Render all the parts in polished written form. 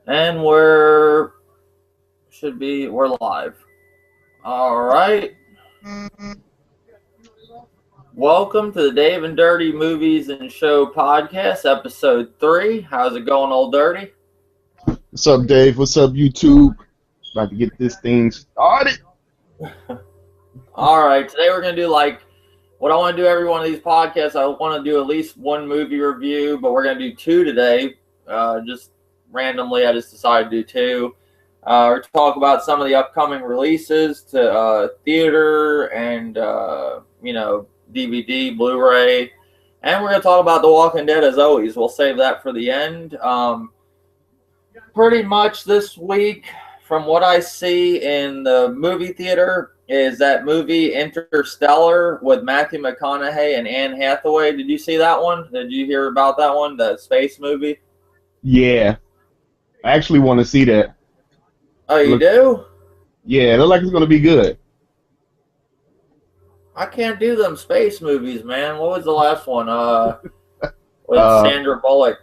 And we're live. All right. Welcome to the Dave and Dirty Movies and Show podcast, episode 3. How's it going, old Dirty? What's up, Dave? What's up, YouTube? About to get this thing started. All right. Today we're going to do what I want to do every one of these podcasts. I want to do at least one movie review, but we're going to do 2 today. Just randomly, I just decided to do 2. We're talk about some of the upcoming releases to theater and, DVD, Blu-ray. And we're going to talk about The Walking Dead as always. We'll save that for the end. Pretty much this week, from what I see in the movie theater, is that movie Interstellar with Matthew McConaughey and Anne Hathaway. Did you see that one? Did you hear about that one, the space movie? Yeah. I actually want to see that. Oh, you do? Yeah, it looks like it's going to be good. I can't do them space movies, man. What was the last one? With Sandra Bullock.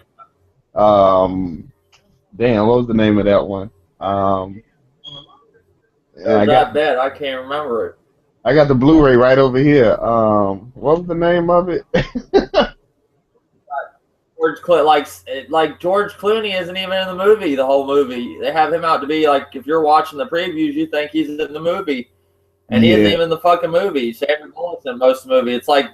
Damn, what was the name of that one? I got that. I can't remember it. I got the Blu-ray right over here. What was the name of it? George Clooney isn't even in the movie. The whole movie, they have him out to be like. If you're watching the previews, you think he's in the movie, and he isn't even in the fucking movie. Sandra Bullock's in most of the movie. It's like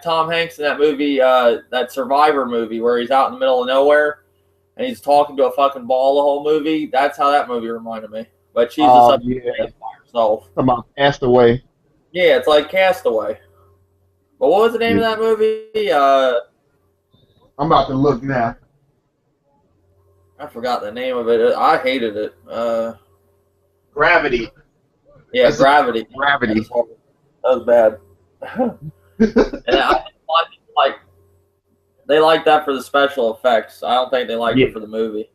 Tom Hanks in that movie, that Survivor movie where he's out in the middle of nowhere. And he's talking to a fucking ball the whole movie. That's how that movie reminded me. But she's just up by herself. Talking about Castaway. Yeah, it's like Castaway. But what was the name of that movie? I'm about to look now. I forgot the name of it. I hated it. Gravity. Yeah, Gravity. Gravity. That was bad. And I they like that for the special effects. I don't think they liked it for the movie.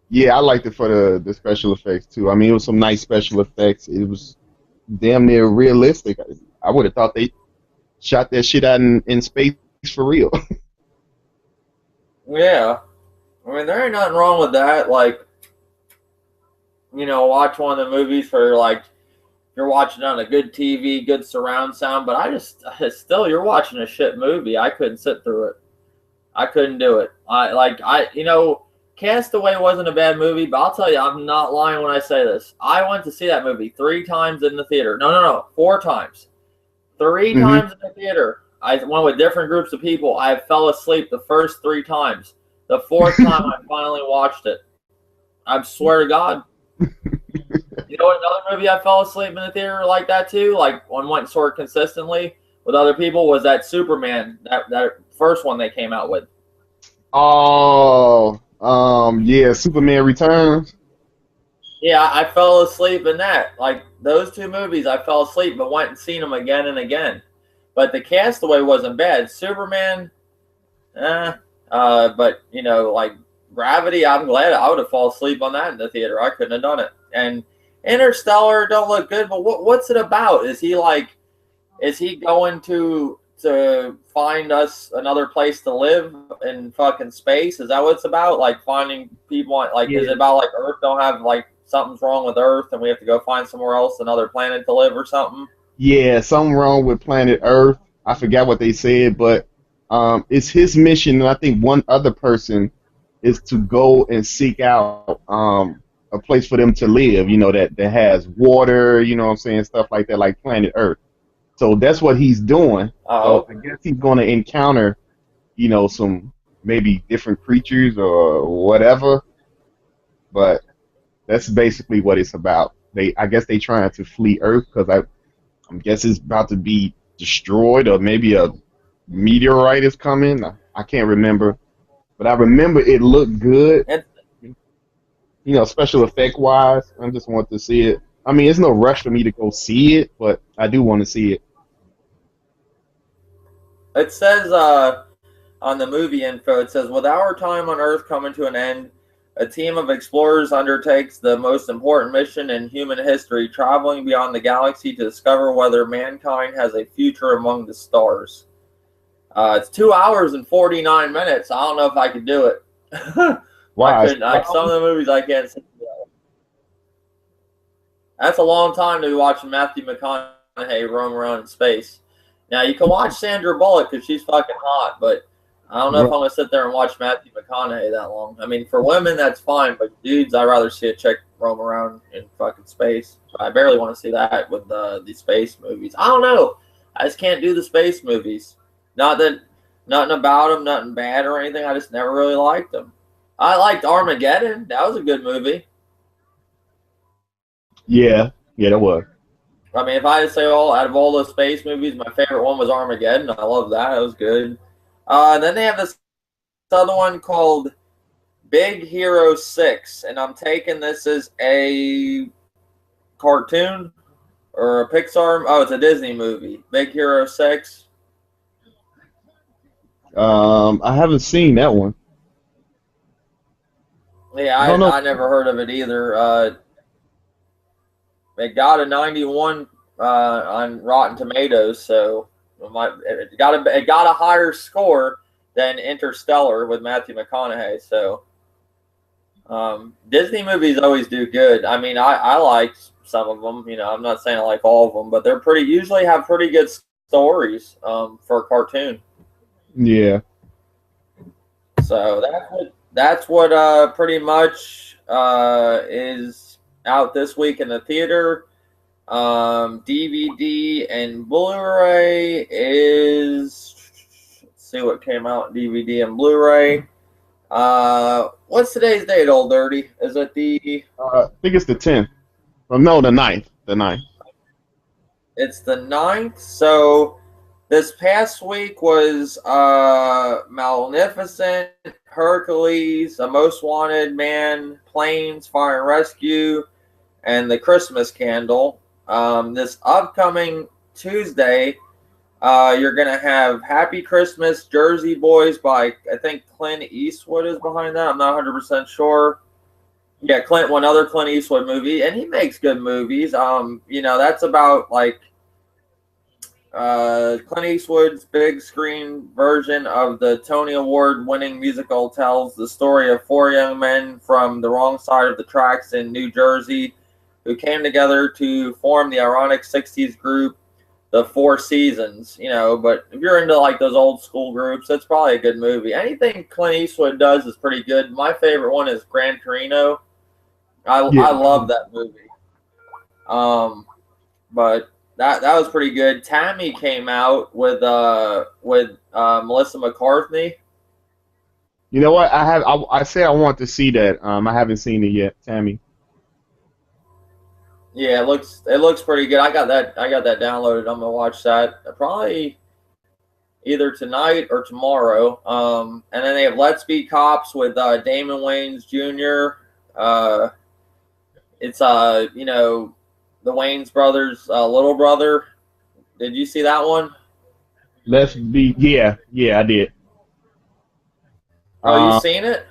Yeah, I liked it for the special effects too. I mean, it was some nice special effects. It was damn near realistic. I would have thought they shot that shit out in space for real. Yeah. I mean, there ain't nothing wrong with that. Watch one of the movies for, you're watching on a good TV, good surround sound. But you're watching a shit movie. I couldn't sit through it. I couldn't do it. Castaway wasn't a bad movie, but I'll tell you, I'm not lying when I say this. I went to see that movie 3 times in the theater. No, 4 times. 3 times in the theater. I went with different groups of people. I fell asleep the first 3 times. The 4th time, I finally watched it. I swear to God. You know another movie I fell asleep in the theater like that too? One went sort of consistently with other people was that Superman, that first one they came out with. Oh, yeah, Superman Returns. Yeah, I fell asleep in that. Those 2 movies, I fell asleep, but went and seen them again and again. But the Castaway wasn't bad. Superman, but Gravity, I'm glad I would have fallen asleep on that in the theater. I couldn't have done it. And Interstellar don't look good, but what's it about? Is he going to find us another place to live in fucking space? Is that what it's about? Finding people is it about Earth don't have something's wrong with Earth and we have to go find somewhere else, another planet to live or something? Yeah, something wrong with planet Earth. I forgot what they said, but it's his mission, and I think one other person is to go and seek out a place for them to live, that has water, stuff like that, like planet Earth. So that's what he's doing. So I guess he's going to encounter, some maybe different creatures or whatever. But that's basically what it's about. I guess they trying to flee Earth because I'm guessing it's about to be destroyed, or maybe a meteorite is coming. I can't remember, but I remember it looked good. Special effect wise, I just want to see it. I mean, it's no rush for me to go see it, but I do want to see it. It says on the movie info, it says, with our time on Earth coming to an end, a team of explorers undertakes the most important mission in human history, traveling beyond the galaxy to discover whether mankind has a future among the stars. It's 2 hours and 49 minutes. I don't know if I could do it. I Why? couldn't. Some of the movies I can't see. That's a long time to be watching Matthew McConaughey roam around in space. Now, you can watch Sandra Bullock because she's fucking hot, but I don't know if I'm going to sit there and watch Matthew McConaughey that long. I mean, for women, that's fine, but dudes, I'd rather see a chick roam around in fucking space. I barely want to see that with the space movies. I don't know. I just can't do the space movies. Not that nothing about them, nothing bad or anything. I just never really liked them. I liked Armageddon. That was a good movie. Yeah, that was. I mean, if I had to say out of all the space movies, my favorite one was Armageddon. I love that. It was good. Then they have this other one called Big Hero 6, and I'm taking this as a cartoon or a Pixar. Oh, it's a Disney movie. Big Hero 6. I haven't seen that one. Yeah, I never heard of it either. It got a 91 on Rotten Tomatoes, so it got a higher score than Interstellar with Matthew McConaughey. So Disney movies always do good. I mean, I like some of them. You know, I'm not saying I like all of them, but they're usually have pretty good stories for a cartoon. Yeah. So that's what pretty much is out this week in the theater. DVD and Blu-ray is, let's see what came out in DVD and Blu-ray. What's today's date, Old Dirty? Is it the? I think it's the 10th. No, the 9th. The 9th. It's the 9th. So this past week was Maleficent, Hercules, A Most Wanted Man, Planes, Fire and Rescue, and The Christmas Candle. This upcoming Tuesday, you're going to have Happy Christmas, Jersey Boys by, I think Clint Eastwood is behind that. I'm not 100% sure. Yeah, one other Clint Eastwood movie, and he makes good movies. You know, that's about like Clint Eastwood's big screen version of the Tony Award-winning musical tells the story of four young men from the wrong side of the tracks in New Jersey who came together to form the ironic 60s group, the Four Seasons. You know, but if you're into like those old school groups, it's probably a good movie. Anything Clint Eastwood does is pretty good. My favorite one is Gran Torino. I love that movie. But that was pretty good. Tammy came out with Melissa McCarthy. You know what? I said I want to see that. I haven't seen it yet, Tammy. Yeah, it looks pretty good. I got that downloaded. I'm gonna watch that probably either tonight or tomorrow. And then they have Let's Be Cops with Damon Wayans Jr. It's you know, the Wayans brothers' little brother. Did you see that one? Yeah, I did. Oh, you seen it?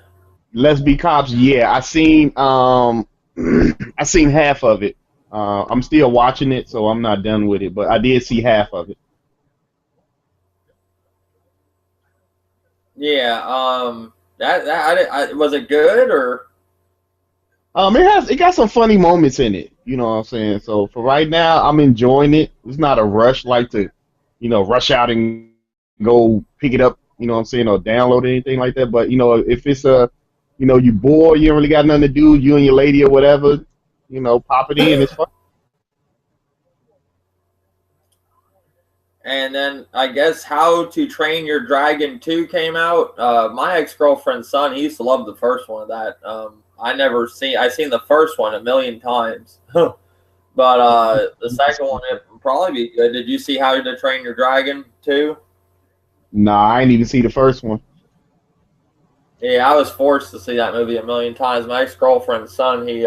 Let's Be Cops. Yeah, I seen I seen half of it. I'm still watching it, so I'm not done with it. But I did see half of it. Yeah. Was it good or? It got some funny moments in it. You know what I'm saying? So for right now, I'm enjoying it. It's not a rush like to, you know, rush out and go pick it up. You know what I'm saying, or download anything like that. But you know, if it's you know, you bored, you don't really got nothing to do, you and your lady or whatever, you know, pop it in. It's fun. And then I guess How to Train Your Dragon 2 came out. My ex-girlfriend's son, he used to love the first one of that. I seen the first one a million times. But the second one, it would probably be good. Did you see How to Train Your Dragon 2? Nah, I didn't even see the first one. Yeah, I was forced to see that movie a million times. My ex-girlfriend's son, he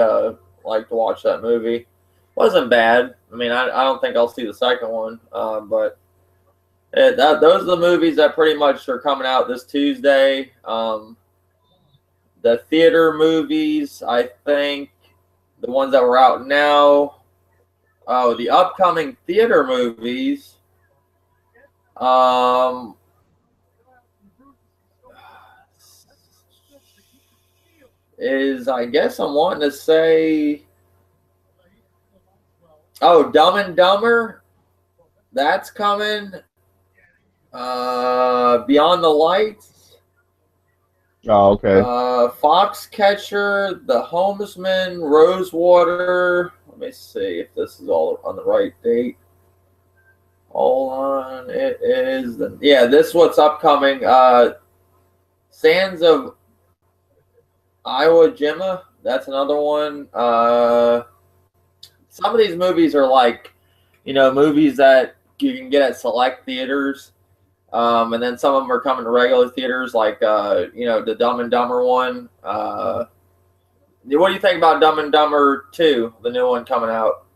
liked to watch that movie. Wasn't bad. I mean, I don't think I'll see the second one, but those are the movies that pretty much are coming out this Tuesday. The theater movies, I think, the ones that were out now. Oh, the upcoming theater movies. is, I guess I'm wanting to say, oh, Dumb and Dumber. That's coming. Beyond the Lights. Oh, okay. Foxcatcher, The Homesman, Rosewater. Let me see if this is all on the right date. Hold on, it is. Yeah, this is what's upcoming. Sands of Iwo Jima. That's another one. Some of these movies are like, movies that you can get at select theaters. And then some of them are coming to regular theaters, like, the Dumb and Dumber one. What do you think about Dumb and Dumber 2, the new one coming out?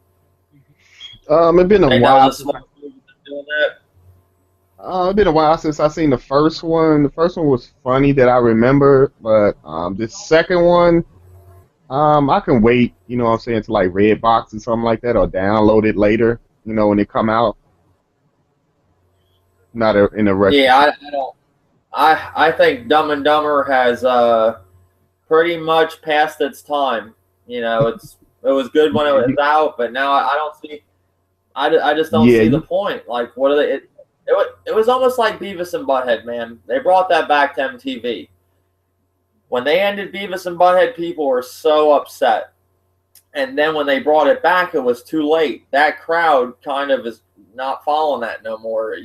It's been a while. That was a smart movie doing that. It's been a while since I seen the first one. The first one was funny that I remember, but the second one, I can wait. You know what I'm saying, to like Redbox or something like that, or download it later. When it come out. Not in a rush. Yeah, I don't. I think Dumb and Dumber has pretty much passed its time. It was good when it was out, but now I don't see. I just don't see the point. Like, what are they? It was almost like Beavis and Butthead, man. They brought that back to MTV. When they ended Beavis and Butthead, people were so upset. And then when they brought it back, it was too late. That crowd kind of is not following that no more.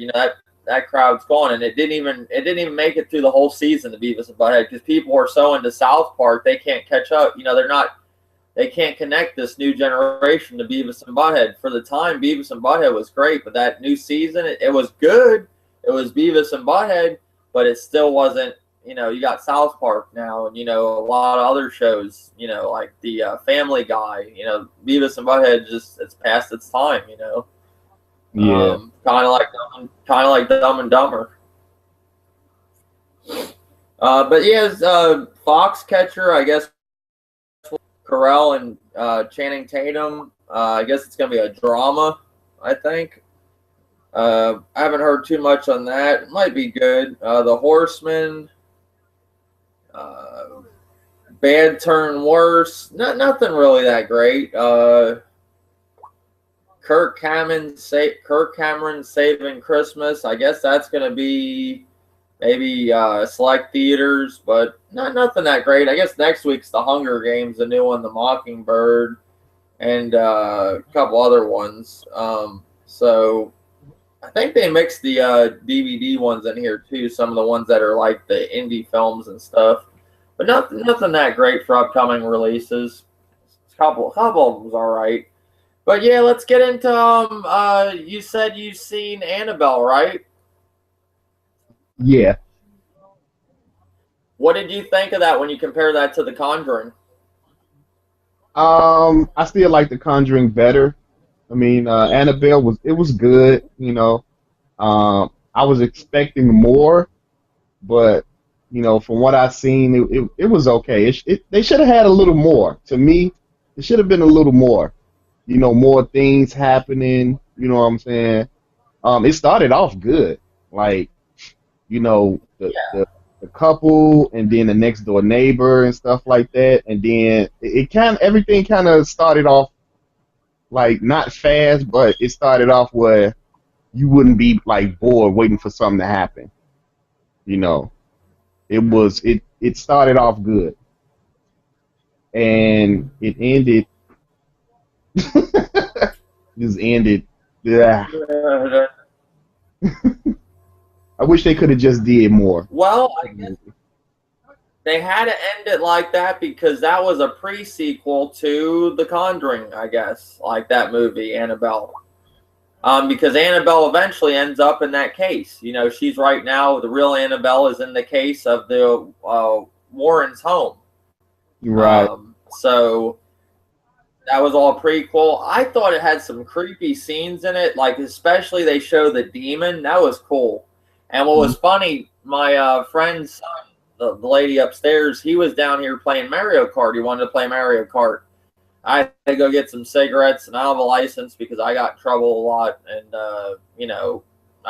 That crowd's gone, and it didn't even make it through the whole season of Beavis and Butthead because people are so into South Park they can't catch up. They can't connect this new generation to Beavis and Butthead. For the time, Beavis and Butthead was great, but that new season, it was good. It was Beavis and Butthead, but it still wasn't. You got South Park now, and a lot of other shows. Like the Family Guy. Beavis and Butthead it's past its time. Yeah. Kind of like Dumb and Dumber. But yeah, Foxcatcher, I guess. Carell and Channing Tatum. I guess it's gonna be a drama. I think. I haven't heard too much on that. It might be good. The Horseman. Bad Turn Worse. Nothing really that great. Kirk Cameron Saving Christmas. I guess that's going to be maybe select theaters, but nothing that great. I guess next week's The Hunger Games, the new one, The Mockingbird, and a couple other ones. So I think they mixed the DVD ones in here too. Some of the ones that are like the indie films and stuff, but nothing that great for upcoming releases. A couple of them's all right. But yeah, let's get into you said you've seen Annabelle, right? Yeah. What did you think of that when you compare that to The Conjuring? I still like The Conjuring better. I mean, Annabelle was good, I was expecting more, but from what I've seen, it was okay. They should have had a little more. To me, it should have been a little more. More things happening. You know what I'm saying? It started off good, like the couple, and then the next door neighbor and stuff like that, and then everything kind of started off like not fast, but it started off where you wouldn't be like bored waiting for something to happen. It started off good, and it ended. Just ended. Yeah. I wish they could have just did more. Well, I guess they had to end it like that because that was a pre-sequel to The Conjuring, I guess, like that movie, Annabelle. Because Annabelle eventually ends up in that case. She's right now, the real Annabelle is in the case of the Warren's home. Right. So that was all prequel. I thought it had some creepy scenes in it, like especially they show the demon. That was cool. And what was funny, my friend's son, the lady upstairs, he was down here playing Mario Kart. He wanted to play Mario Kart. I had to go get some cigarettes, and I don't have a license because I got in trouble a lot, and I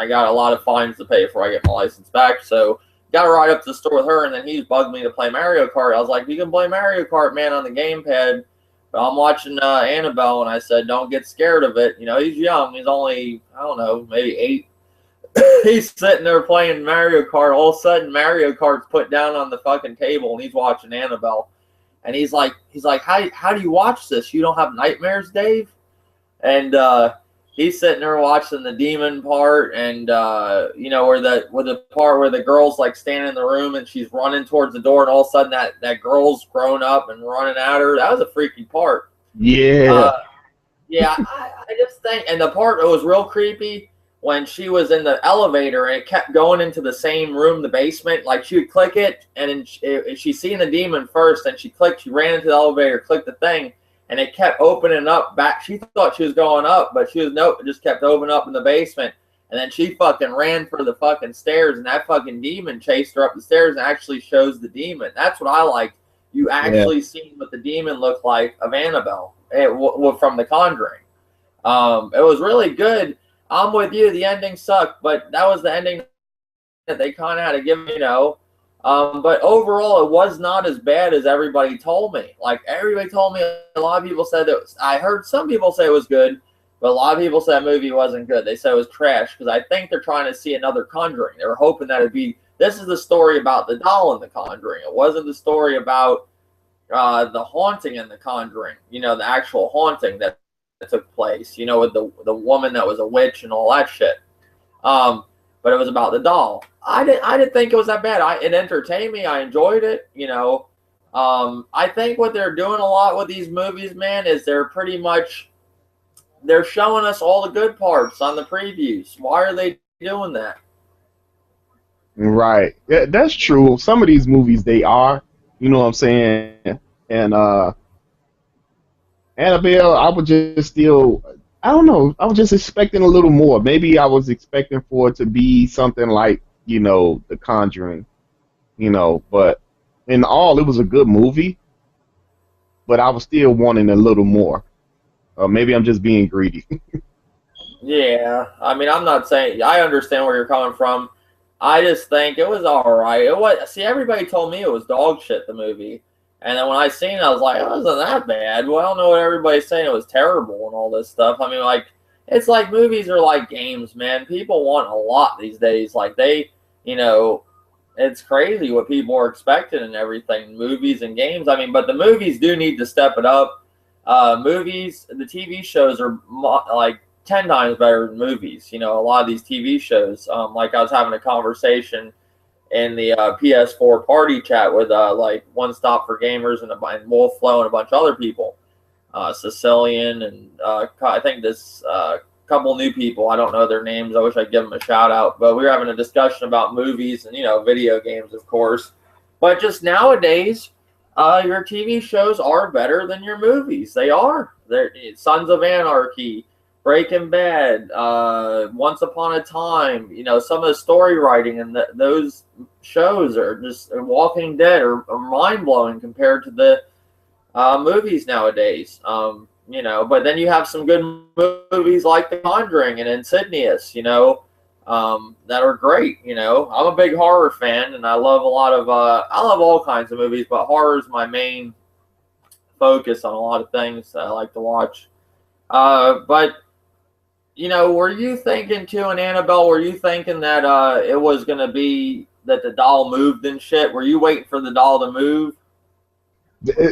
got a lot of fines to pay before I get my license back. So got to ride up to the store with her, and then he's bugged me to play Mario Kart. I was like, you can play Mario Kart, man, on the gamepad. But I'm watching Annabelle, and I said, don't get scared of it. You know, he's young. He's only, I don't know, maybe 8. He's sitting there playing Mario Kart. All of a sudden, Mario Kart's put down on the fucking table, and he's watching Annabelle. And he's like, how do you watch this? You don't have nightmares, Dave? And he's sitting there watching the demon part, and you know, where the part where the girl's like standing in the room and she's running towards the door, and all of a sudden that girl's grown up and running at her. That was a freaky part. Yeah. Yeah, I just think, and the part that was real creepy when she was in the elevator and it kept going into the same room, the basement. Like, she would click it, and she's seen the demon first, and she ran into the elevator, clicked the thing, and it kept opening up back. She thought she was going up, but she was nope. It just kept opening up in the basement, and then she fucking ran for the fucking stairs, and that fucking demon chased her up the stairs and actually shows the demon. That's what I like. You actually seen what the demon looked like of Annabelle from The Conjuring. It was really good. I'm with you. The ending sucked, but that was the ending that they kind of had to give me, you know. But overall, it was not as bad as everybody told me. Like, everybody told me, a lot of people said that I heard some people say it was good, but a lot of people said the movie wasn't good. They said it was trash, because I think they're trying to see another Conjuring. They were hoping that it'd be, this is the story about the doll in The Conjuring. It wasn't the story about the haunting in The Conjuring, you know, the actual haunting that took place, you know, with the woman that was a witch and all that shit. But it was about the doll. I didn't think it was that bad. It entertained me. I enjoyed it, you know. I think what they're doing a lot with these movies, man, is they're showing us all the good parts on the previews. Why are they doing that? Right. Yeah, that's true. Some of these movies, they are, you know what I'm saying? And Annabelle, I was just still, I don't know, I was just expecting a little more. Maybe I was expecting for it to be something like, you know, The Conjuring, you know, but in all, it was a good movie, but I was still wanting a little more. Maybe I'm just being greedy. Yeah, I mean, I'm not saying, I understand where you're coming from. I just think it was all right. It was, see, everybody told me it was dog shit, the movie. And then when I seen it, I was like, oh, it wasn't that bad. Well, I don't know what everybody's saying. It was terrible and all this stuff. I mean, like, it's like movies are like games, man. People want a lot these days. Like, they, you know, it's crazy what people are expecting and everything. Movies and games. I mean, but the movies do need to step it up. Movies, the TV shows are like 10 times better than movies. You know, a lot of these TV shows. Like, I was having a conversation in the PS4 party chat with like One Stop for Gamers and Wolf Flow and a bunch of other people, Sicilian and I think this couple new people. I don't know their names. I wish I'd give them a shout out. But we were having a discussion about movies and, you know, video games, of course. But just nowadays, your TV shows are better than your movies. They are. They're Sons of Anarchy, Breaking Bad, Once Upon a Time, you know, some of the story writing and those shows are just Walking Dead are mind-blowing compared to the movies nowadays. You know, but then you have some good movies like The Conjuring and Insidious, you know, that are great. You know, I'm a big horror fan, and I love a lot of I love all kinds of movies, but horror is my main focus on a lot of things that I like to watch. But you know, were you thinking too in Annabelle, were you thinking that it was going to be that the doll moved and shit? Were you waiting for the doll to move?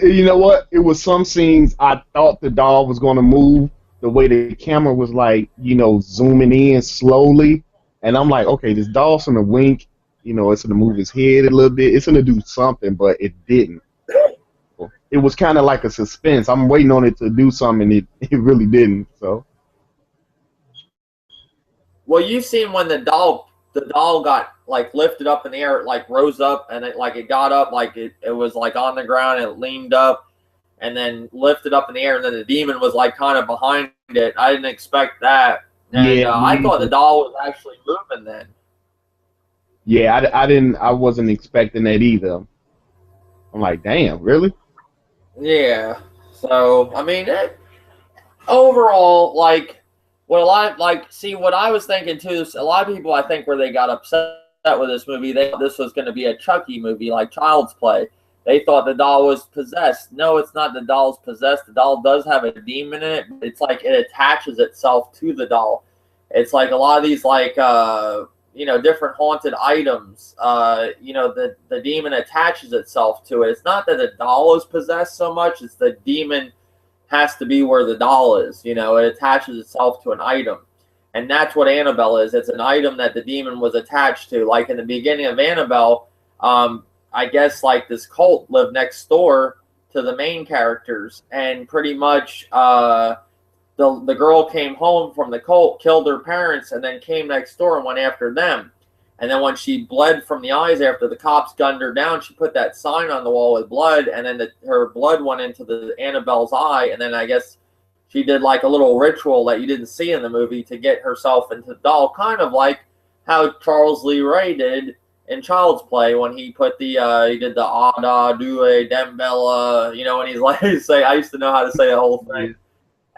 You know what? It was some scenes I thought the doll was going to move, the way the camera was like, you know, zooming in slowly. And I'm like, okay, this doll's going to wink. You know, it's going to move his head a little bit. It's going to do something, but it didn't. It was kind of like a suspense. I'm waiting on it to do something, and it really didn't. So. Well, you've seen when the doll got like lifted up in the air, it like rose up and it got up, like it was like on the ground and it leaned up and then lifted up in the air, and then the demon was like kind of behind it. I didn't expect that. And Yeah, I thought the doll was actually moving then. Yeah, I wasn't expecting that either. I'm like, damn, really? Yeah. So, I mean, overall, like, what I was thinking too is a lot of people, I think, where they got upset with this movie. They thought this was going to be a Chucky movie, like Child's Play. They thought the doll was possessed. No, it's not. The doll's possessed. The doll does have a demon in it. It's like it attaches itself to the doll. It's like a lot of these, like, different haunted items. The demon attaches itself to it. It's not that the doll is possessed so much. It's the demon has to be where the doll is. It attaches itself to an item. And that's what Annabelle is. It's an item that the demon was attached to. Like in the beginning of Annabelle, I guess like this cult lived next door to the main characters. And pretty much the girl came home from the cult, killed her parents, and then came next door and went after them. And then when she bled from the eyes after the cops gunned her down, she put that sign on the wall with blood. And then her blood went into the Annabelle's eye. And then I guess she did like a little ritual that you didn't see in the movie to get herself into the doll, kind of like how Charles Lee Ray did in Child's Play when he put he did the Ada Due Dembella, when he's like, I used to know how to say the whole thing.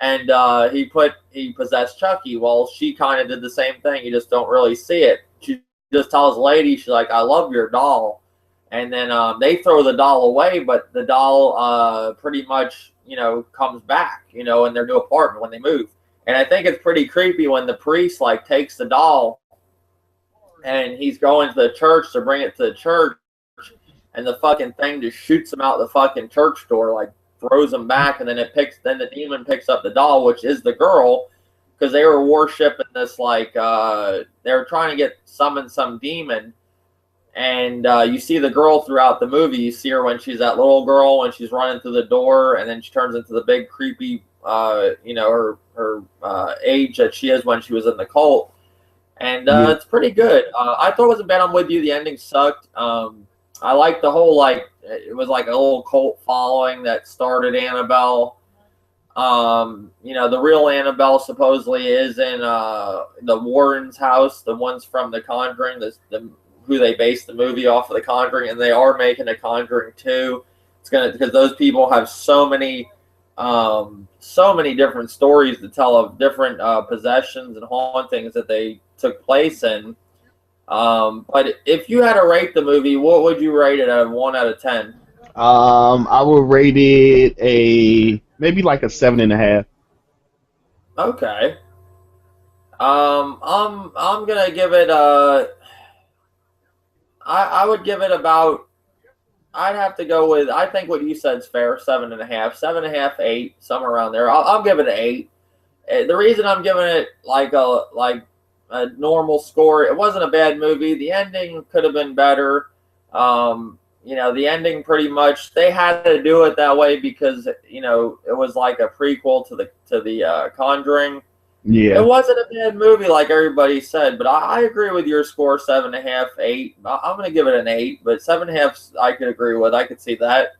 And he possessed Chucky. Well, she kind of did the same thing. You just don't really see it. She just tells the lady, she's like, I love your doll. And then they throw the doll away, but the doll pretty much comes back, in their new apartment when they move. And I think it's pretty creepy when the priest like takes the doll and he's going to the church to bring it to the church, and the fucking thing just shoots him out the fucking church door, like throws him back, and then the demon picks up the doll, which is the girl, because they were worshiping this, like they were trying to summon some demon. And you see the girl throughout the movie. You see her when she's that little girl, when she's running through the door, and then she turns into the big creepy, her age that she is when she was in the cult. And it's pretty good. I thought it wasn't bad. I'm with you. The ending sucked. I like the whole, like, it was like a little cult following that started Annabelle. The real Annabelle supposedly is in the Warren's house, the ones from The Conjuring, who they based the movie off of The Conjuring, and they are making a Conjuring 2. It's because those people have so many different stories to tell of different possessions and hauntings that they took place in. But if you had to rate the movie, what would you rate it out of 1 out of 10? I would rate it maybe like a 7.5. Okay. I'm gonna give it I would give it about, I'd have to go with, I think what you said is fair, 7.5, 7.5, 8, somewhere around there. I'll give it an 8. The reason I'm giving it like a normal score, it wasn't a bad movie. The ending could have been better. The ending pretty much, they had to do it that way because, it was like a prequel to the Conjuring. Yeah. It wasn't a bad movie like everybody said, but I agree with your score, 7.5, 8. I'm going to give it an 8, but 7.5 I could agree with. I could see that.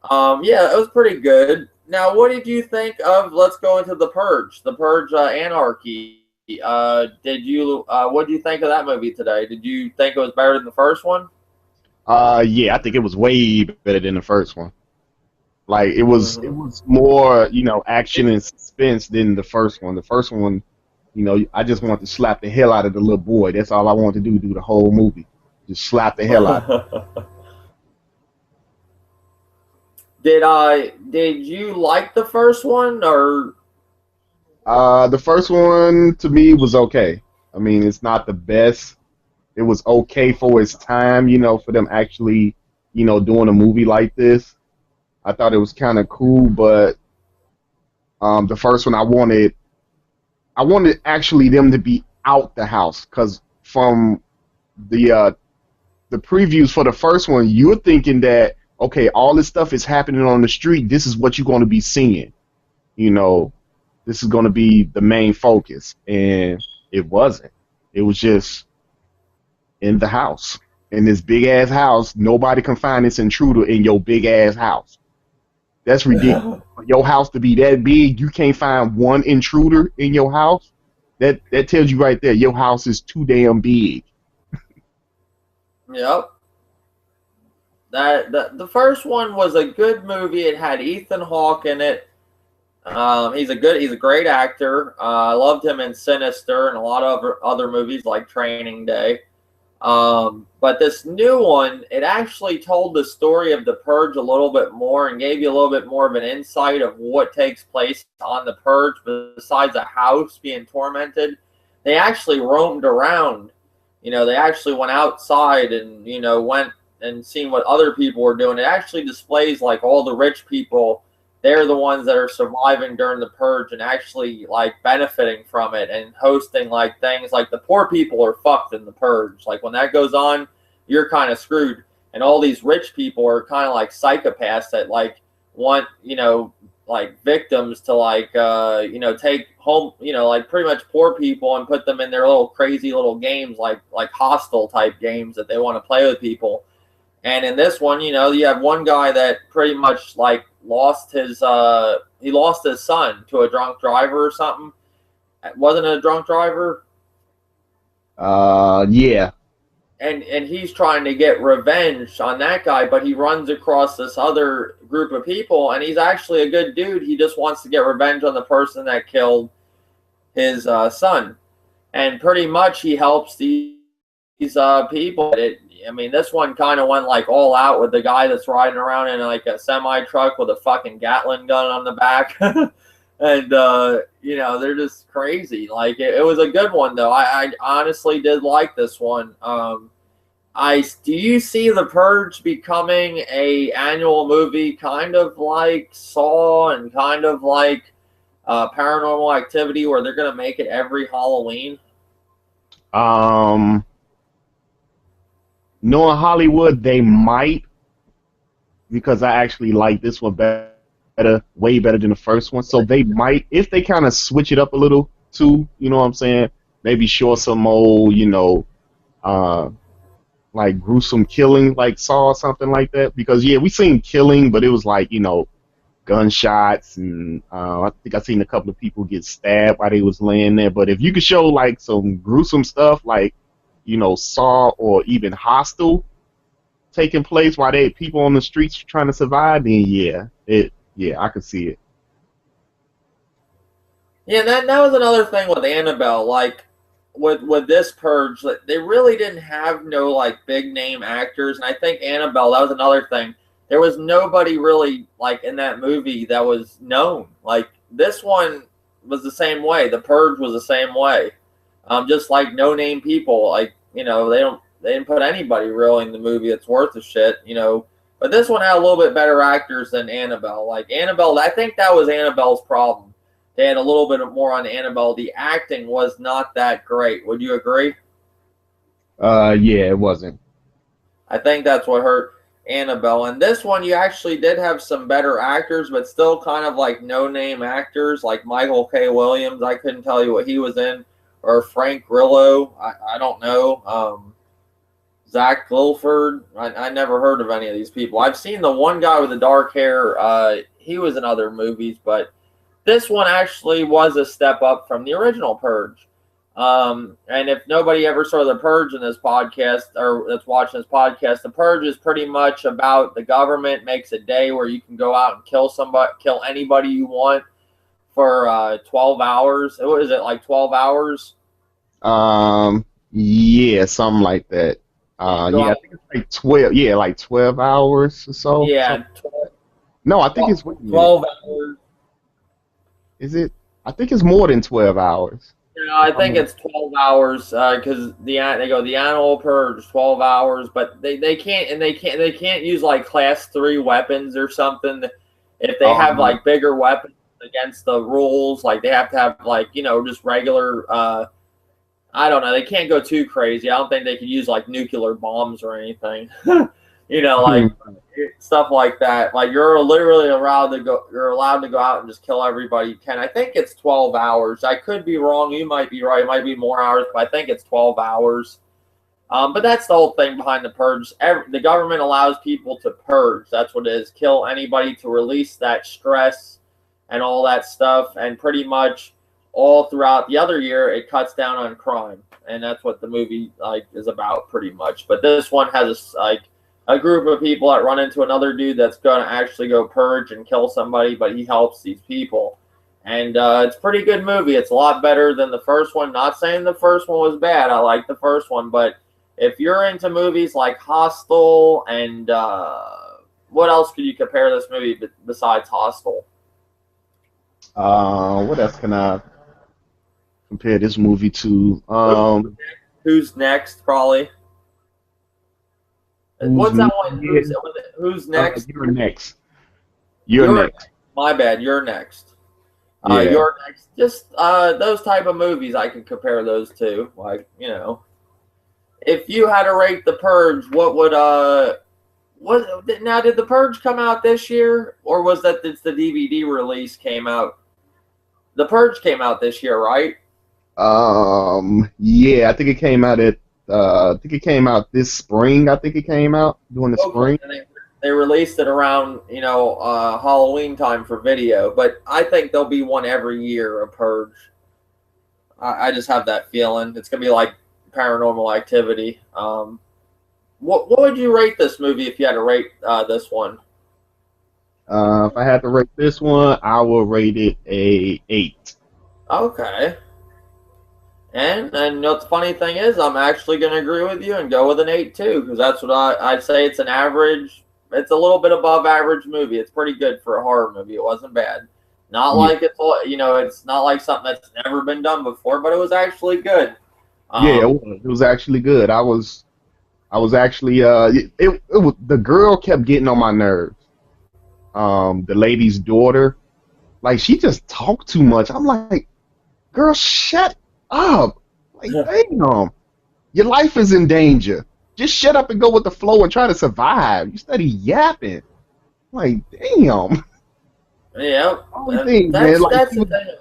Yeah, it was pretty good. Now, what did you think of, let's go into The Purge, Anarchy. What did you think of that movie today? Did you think it was better than the first one? Yeah, I think it was way better than the first one. Like it was more, action and suspense than the first one. The first one, I just wanted to slap the hell out of the little boy. That's all I wanted to do the whole movie. Just slap the hell out of him. Did you like the first one, or? The first one to me was okay. I mean, it's not the best. It was okay for its time, for them actually, doing a movie like this. I thought it was kind of cool, but the first one I wanted actually them to be out the house, because from the previews for the first one, you're thinking that, okay, all this stuff is happening on the street. This is what you're going to be seeing. This is going to be the main focus, and it wasn't. It was just in the house, in this big ass house. Nobody can find this intruder in your big ass house. That's ridiculous. For your house to be that big, you can't find one intruder in your house. That tells you right there, your house is too damn big. Yep. The first one was a good movie. It had Ethan Hawke in it. He's a great actor. I loved him in Sinister and a lot of other movies like Training Day. But this new one, it actually told the story of the Purge a little bit more and gave you a little bit more of an insight of what takes place on the Purge besides a house being tormented. They actually roamed around. They actually went outside and, went and seen what other people were doing. It actually displays like all the rich people. They're the ones that are surviving during the Purge and actually like benefiting from it and hosting like things. Like the poor people are fucked in the Purge. Like when that goes on, you're kind of screwed. And all these rich people are kind of like psychopaths that like want, like victims to like, take home, like pretty much poor people and put them in their little crazy little games, like hostile type games that they want to play with people. And in this one, you have one guy that pretty much like lost his son to a drunk driver or something. Wasn't it a drunk driver? Yeah. And he's trying to get revenge on that guy, but he runs across this other group of people, and he's actually a good dude. He just wants to get revenge on the person that killed his son. And pretty much he helps these people. This one kind of went like all out with the guy that's riding around in like a semi truck with a fucking Gatling gun on the back. And, they're just crazy. Like it was a good one though. I honestly did like this one. Do you see The Purge becoming a annual movie kind of like Saw and kind of like Paranormal Activity where they're going to make it every Halloween? Knowing Hollywood, they might, because I actually like this one better, way better than the first one. So they might, if they kind of switch it up a little too, you know what I'm saying? Maybe show some old, like gruesome killing, like Saw or something like that. Because yeah, we seen killing, but it was like, gunshots, and I think I seen a couple of people get stabbed while they was laying there. But if you could show like some gruesome stuff, like Saw or even Hostel taking place while people on the streets trying to survive, then yeah, I could see it. Yeah, that was another thing with Annabelle. Like with this Purge, they really didn't have no like big name actors, and I think Annabelle, that was another thing. There was nobody really like in that movie that was known. Like this one was the same way. The Purge was the same way. Just like no name people. Like they didn't put anybody really in the movie that's worth a shit. But this one had a little bit better actors than Annabelle. Like Annabelle, I think that was Annabelle's problem. They had a little bit more on Annabelle. The acting was not that great. Would you agree? Yeah, it wasn't. I think that's what hurt Annabelle. And this one, you actually did have some better actors, but still kind of like no-name actors, like Michael K. Williams. I couldn't tell you what he was in. Or Frank Grillo. I don't know. Zach Glilford. I never heard of any of these people. I've seen the one guy with the dark hair. He was in other movies, but this one actually was a step up from the original Purge. And if nobody ever saw The Purge in this podcast, or that's watching this podcast, The Purge is pretty much about the government makes a day where you can go out and kill anybody you want for 12 hours. What is it, like 12 hours? Yeah, something like that. I think it's like 12. Yeah, like 12 hours or so. Yeah. No, I think it's 12 hours. Is it? I think it's more than 12 hours. Yeah, I think it's 12 hours because the animal Purge 12 hours, but they can't use like class 3 weapons or something. If they have like bigger weapons against the rules, like they have to have like just regular. I don't know. They can't go too crazy. I don't think they could use like nuclear bombs or anything. Like stuff like that. Like you're literally allowed to go. You're allowed to go out and just kill everybody you can. I think it's 12 hours. I could be wrong. You might be right. It might be more hours, but I think it's 12 hours. But that's the whole thing behind the Purge. The government allows people to purge. That's what it is. Kill anybody to release that stress and all that stuff. And pretty much all throughout the other year, it cuts down on crime. And that's what the movie is about pretty much. But this one has a group of people that run into another dude that's going to actually go purge and kill somebody, but he helps these people. And it's a pretty good movie. It's a lot better than the first one. Not saying the first one was bad. I like the first one, but if you're into movies like Hostel and what else could you compare this movie besides Hostel? What else can I compare this movie to? Who's next? Probably. Who's What's that one? yeah, Who's next? you're next. You're next. My bad. You're next. Yeah. You're next. Just those type of movies I can compare those to. Like, you know, if you had to rate The Purge, what would what now? Did The Purge come out this year, or was that it's the DVD release came out? The Purge came out this year, right? Yeah, I think it came out I think it came out this spring. I think it came out during the spring. And they released it around, you know, Halloween time for video, but I think there'll be one every year, a Purge. I just have that feeling. It's going to be like Paranormal Activity. What would you rate this movie if you had to rate this one? If I had to rate this one, I will rate it a 8. Okay. And you know, the funny thing is, I'm actually going to agree with you and go with an 8 too, because that's what I'd say. It's an average. It's a little bit above average movie. It's pretty good for a horror movie. It wasn't bad. Not like it's, you know, it's not like something that's never been done before, but it was actually good. Yeah, it was actually good. I was actually it was, the girl kept getting on my nerves. The lady's daughter, like she just talked too much. I'm like, girl, shut up. Like, damn, your life is in danger. Just shut up and go with the flow and try to survive. You study yapping. Like, damn. Yeah, that's the thing.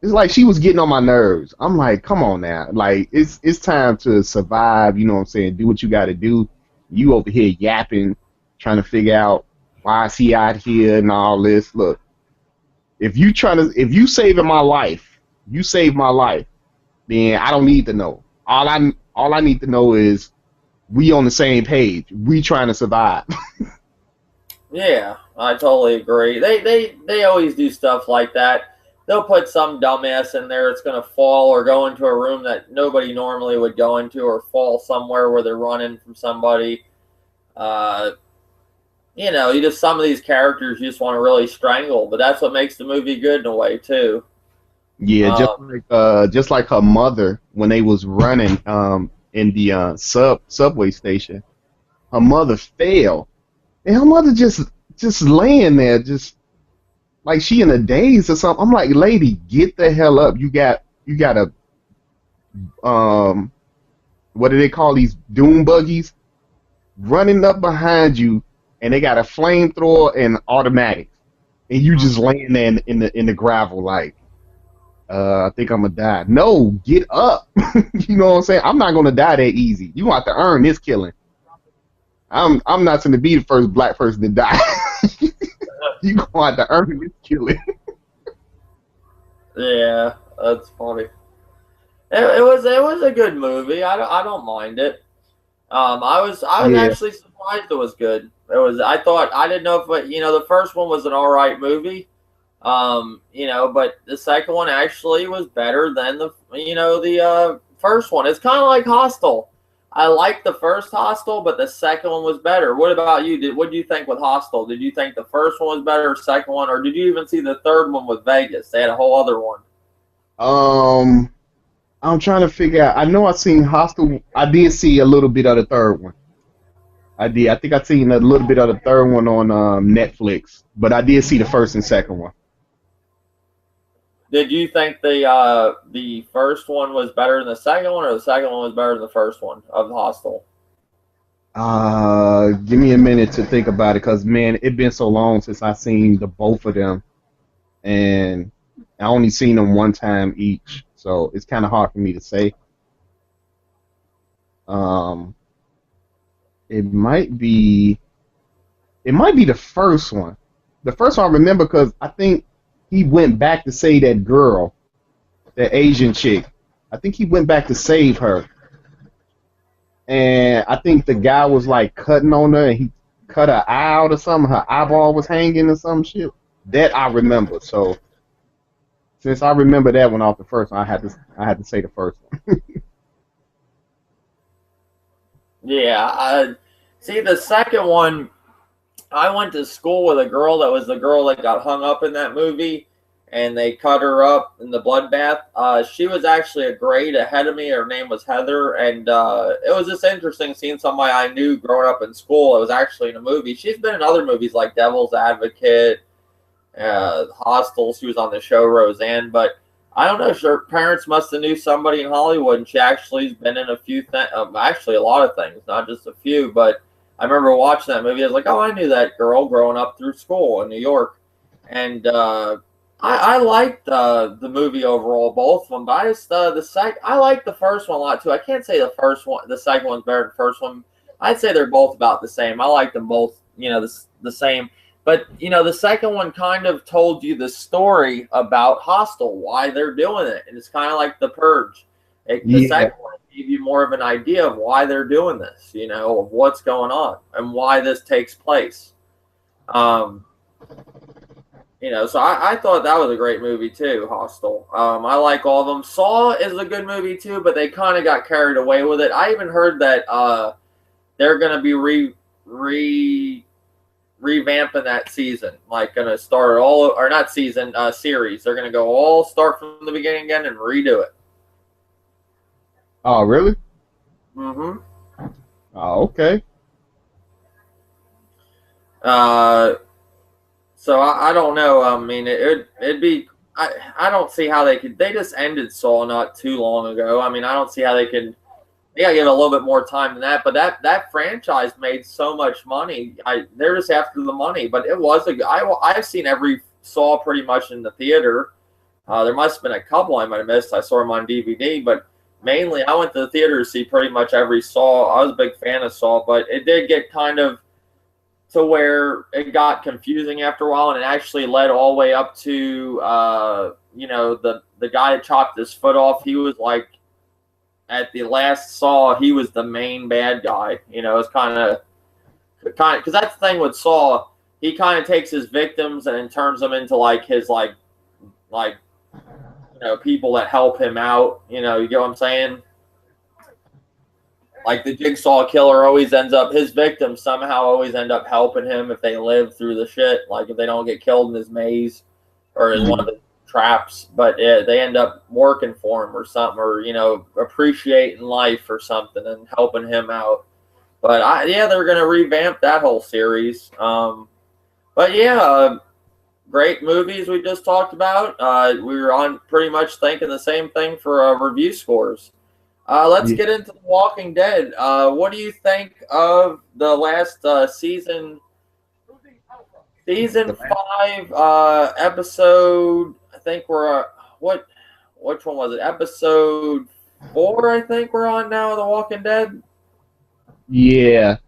It's like she was getting on my nerves. I'm like, come on now. Like, it's time to survive, you know what I'm saying? Do what you gotta do. You over here yapping, trying to figure out why is he out here and all this. Look, if you saving my life, you save my life, then I don't need to know. All I need to know is we on the same page. We trying to survive. Yeah, I totally agree. They always do stuff like that. They'll put some dumbass in there that's going to fall or go into a room that nobody normally would go into, or fall somewhere where they're running from somebody. You know, some of these characters you just want to really strangle, but that's what makes the movie good in a way too. Yeah, just like her mother when they was running in the subway station. Her mother fell, and her mother just laying there, just like she in a daze or something. I'm like, lady, get the hell up. You got a what do they call these doom buggies running up behind you, and they got a flamethrower and automatic, and you just laying there in the gravel like, I think I'm gonna die. No, get up. You know what I'm saying? I'm not gonna die that easy. You want to earn this killing. I'm not gonna be the first black person to die. You going to earn this killing. Yeah, that's funny. It was a good movie. I don't mind it. I was actually surprised it was good. I thought, I didn't know if you know, the first one was an all right movie. You know, but the second one actually was better than the first one. It's kind of like Hostel. I liked the first Hostel, but the second one was better. What about you? What did you think with Hostel? Did you think the first one was better, or second one, or did you even see the third one with Vegas? They had a whole other one. I'm trying to figure out. I know I seen Hostel. I did see a little bit of the third one. I did. I think I seen a little bit of the third one on Netflix, but I did see the first and second one. Did you think the first one was better than the second one, or the second one was better than the first one of Hostel? Give me a minute to think about it, cause man, it's been so long since I seen the both of them, and I only seen them one time each, so it's kind of hard for me to say. It might be the first one. The first one I remember because I think he went back to save that girl, that Asian chick. I think he went back to save her. And I think the guy was like cutting on her, and he cut her eye out or something. Her eyeball was hanging or some shit. That I remember. So since I remember that one off the first one, I had to say the first one. Yeah. See, the second one, I went to school with a girl that was the girl that got hung up in that movie, and they cut her up in the bloodbath. She was actually a grade ahead of me. Her name was Heather, and it was just interesting seeing somebody I knew growing up in school. It was actually in a movie. She's been in other movies like Devil's Advocate, Hostel. She was on the show Roseanne, but I don't know. Her parents must have knew somebody in Hollywood, and she actually's been in a few things. Actually, a lot of things, not just a few. But I remember watching that movie. I was like, oh, I knew that girl growing up through school in New York, and I liked the movie overall, both of them. But I like the first one a lot too. I can't say the second one's better than the first one. I'd say they're both about the same. I like them both, the same. But, the second one kind of told you the story about Hostel, why they're doing it. And it's kind of like The Purge. The second one gave you more of an idea of why they're doing this, of what's going on and why this takes place. So I thought that was a great movie too, Hostel. I like all of them. Saw is a good movie too, but they kind of got carried away with it. I even heard that they're going to be revamping that season, like going to start all, or not season, series. They're going to go all start from the beginning again and redo it. Oh, really? Mm-hmm. Oh, okay. So I don't know. I mean, it'd be. I don't see how they could. They just ended Saw not too long ago. I mean, I don't see how they could. They gotta give it a little bit more time than that. But that franchise made so much money. They're just after the money. But it was I've seen every Saw pretty much in the theater. There must have been a couple I might have missed. I saw them on DVD, but mainly I went to the theater to see pretty much every Saw. I was a big fan of Saw, but it did get kind of to where it got confusing after a while, and it actually led all the way up to the guy that chopped his foot off. He was like, at the last Saw, he was the main bad guy. It's kind of because that's the thing with Saw. He kind of takes his victims and then turns them into like his like people that help him out. You get what I'm saying? Like the Jigsaw killer always ends up, his victims somehow always end up helping him if they live through the shit. Like if they don't get killed in his maze or in one of the traps, but they end up working for him or something, or appreciating life or something and helping him out. But they're gonna revamp that whole series. But yeah, great movies we just talked about. We were on pretty much thinking the same thing for review scores. Let's get into The Walking Dead. What do you think of the last season? Season 5, episode. I think we're which one was it? Episode 4. I think we're on now. The Walking Dead. Yeah.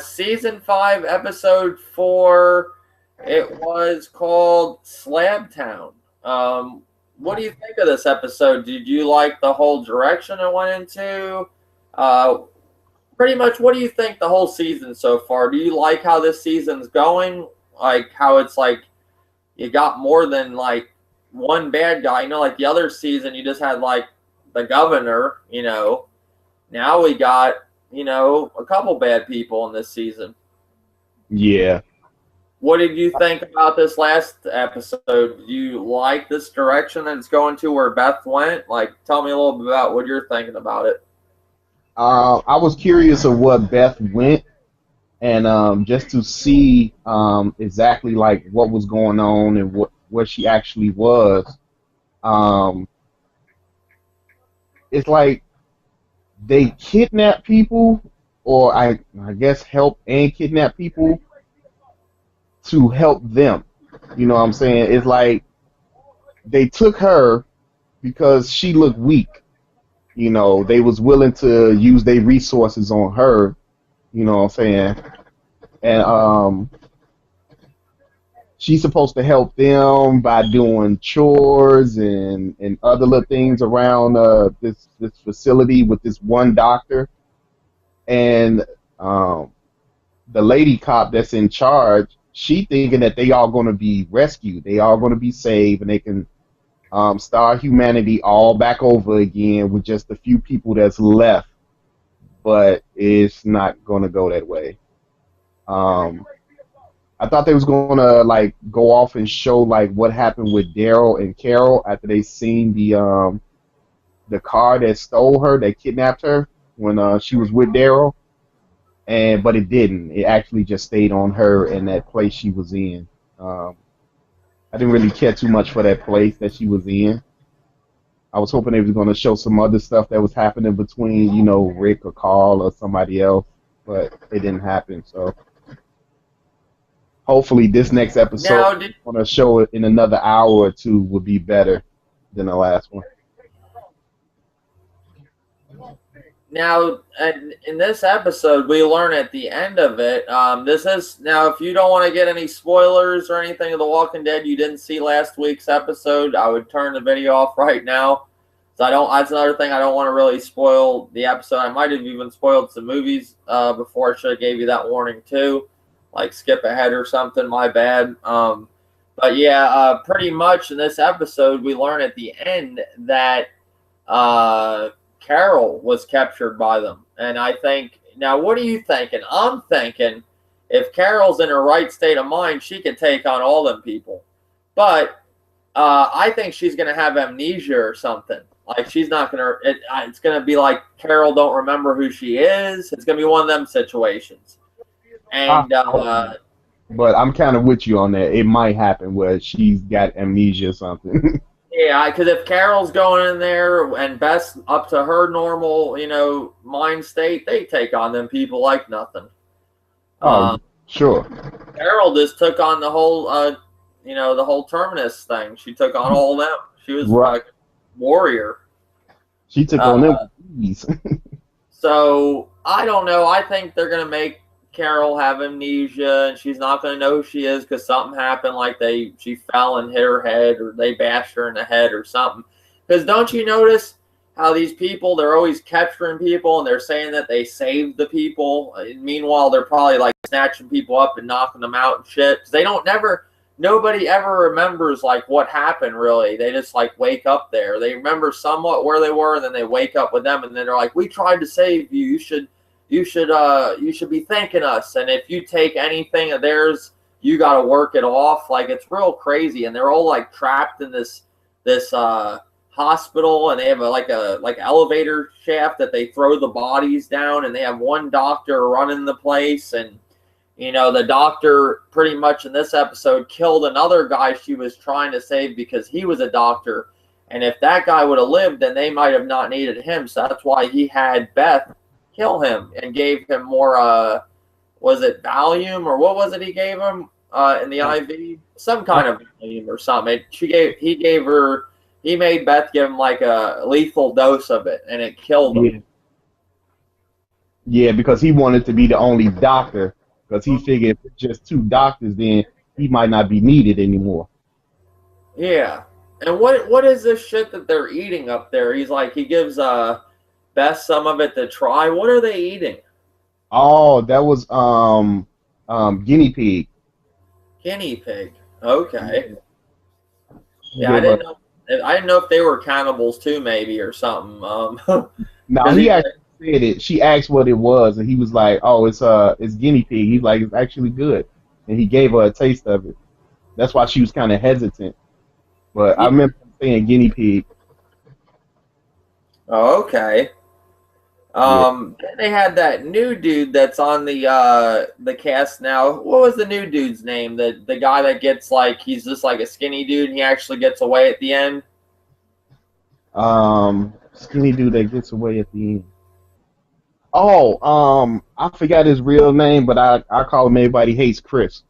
Season 5, episode 4. It was called Slab Town. What do you think of this episode? Did you like the whole direction it went into? Pretty much, what do you think the whole season so far? Do you like how this season's going? Like how it's like you got more than like one bad guy. Like the other season, you just had like the governor. Now we got a couple bad people in this season. Yeah. What did you think about this last episode? Do you like this direction that it's going to where Beth went? Like, tell me a little bit about what you're thinking about it. I was curious of what Beth went, and just to see exactly like what was going on and what she actually was. It's like they kidnap people, or I guess help and kidnap people to help them. You know what I'm saying? It's like they took her because she looked weak. They was willing to use their resources on her. You know what I'm saying? And she's supposed to help them by doing chores and other little things around this facility with this one doctor. And the lady cop that's in charge, she thinking that they all going to be rescued, they all going to be saved, and they can start humanity all back over again with just a few people that's left but it's not gonna go that way. Um, I thought they was gonna like go off and show like what happened with Daryl and Carol after they seen the car that stole her, that kidnapped her when she was with Daryl, and but it didn't. It actually just stayed on her in that place she was in. Um, I didn't really care too much for that place that she was in. I was hoping they was going to show some other stuff that was happening between, you know, Rick or Carl or somebody else, but it didn't happen. So hopefully this next episode Now, going to show it in another hour or two will be better than the last one. Now, in this episode, we learn at the end of it. This is now, if you don't want to get any spoilers or anything of The Walking Dead, you didn't see last week's episode, I would turn the video off right now. So I don't. That's another thing. I don't want to really spoil the episode. I might have even spoiled some movies before. I should have gave you that warning too, like skip ahead or something. My bad. But yeah, pretty much in this episode, we learn at the end that Carol was captured by them. And I think, now what are you thinking? I'm thinking if Carol's in her right state of mind, she can take on all them people. But I think she's going to have amnesia or something. Like she's not going to, it's going to be like Carol don't remember who she is. It's going to be one of them situations. And, but I'm kind of with you on that. It might happen where she's got amnesia or something. yeah, because if Carol's going in there and Beth's up to her normal, you know, mind state, they take on them people like nothing. Sure. Carol just took on the whole, you know, the whole Terminus thing. She took on all of them. She was like a warrior. She took on them. So I don't know. I think they're gonna make Carol have amnesia, and she's not gonna know who she is because something happened. Like she fell and hit her head, or they bashed her in the head, or something. Because don't you notice how these people, they're always capturing people, and they're saying that they saved the people. And meanwhile, they're probably like snatching people up and knocking them out and shit. 'Cause they don't nobody ever remembers like what happened really. They just like wake up there. They remember somewhat where they were, and then they wake up with them, and then they're like, "We tried to save you. You should be thanking us. And if you take anything of theirs, you got to work it off." Like it's real crazy, and they're all like trapped in this hospital, and they have like elevator shaft that they throw the bodies down, and they have one doctor running the place. And you know, the doctor pretty much in this episode killed another guy she was trying to save because he was a doctor. And if that guy would have lived, then they might have not needed him. So that's why he had Beth kill him and gave him more, was it Valium or what was it he gave him in the IV? Some kind of Valium or something. He made Beth give him like a lethal dose of it, and it killed him. Yeah, because he wanted to be the only doctor. Because he figured if it's just two doctors, then he might not be needed anymore. Yeah. And what is this shit that they're eating up there? He's like, he gives Beth some of it to try. What are they eating? Oh, that was guinea pig. Guinea pig. Okay. Yeah, I didn't know if they were cannibals too, maybe, or something. No, he actually said it. She asked what it was, and he was like, "Oh, it's guinea pig." He's like, "It's actually good," and he gave her a taste of it. That's why she was kind of hesitant. But I remember saying guinea pig. Oh, okay. Then they had that new dude that's on the cast now. What was the new dude's name? The guy that gets like, he's just like a skinny dude, and he actually gets away at the end. Skinny dude that gets away at the end. Oh, I forgot his real name, but I call him Everybody Hates Chris.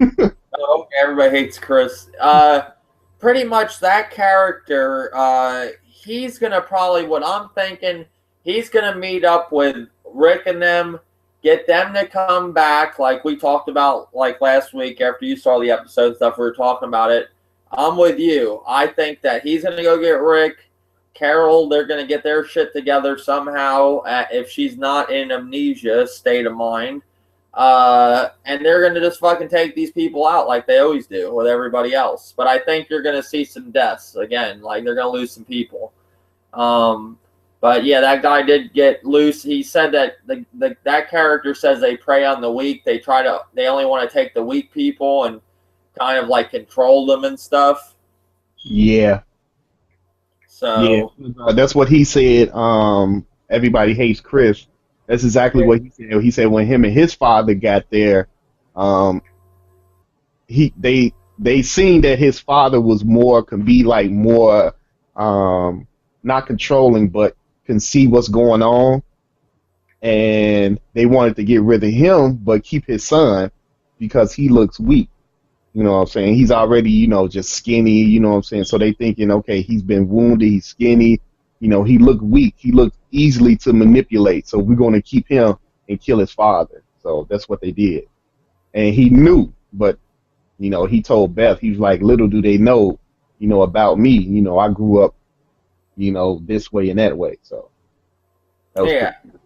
Oh, okay, everybody hates Chris. Pretty much that character, he's gonna probably, what I'm thinking, he's gonna meet up with Rick and them, get them to come back, like we talked about like last week after you saw the episode and stuff, we were talking about it. I'm with you. I think that he's gonna go get Rick. Carol, they're going to get their shit together somehow if she's not in amnesia state of mind. And they're going to just fucking take these people out like they always do with everybody else. But I think you're going to see some deaths again. Like they're going to lose some people. But But yeah, that guy did get loose. He said that that character says they prey on the weak. They only want to take the weak people and kind of like control them and stuff. Yeah, yeah. So That's what he said. Everybody hates Chris. That's exactly what he said. He said when him and his father got there, um, they seen that his father was more can be like more not controlling, but can see what's going on, and they wanted to get rid of him, but keep his son because he looks weak. You know what I'm saying? He's already, just skinny, you know what I'm saying? So they thinking, okay, he's been wounded, he's skinny, he looked weak, he looked easily to manipulate. So we're going to keep him and kill his father. So that's what they did. And he knew, but, he told Beth, he was like, little do they know, about me. I grew up, this way and that way. So that was yeah. pretty.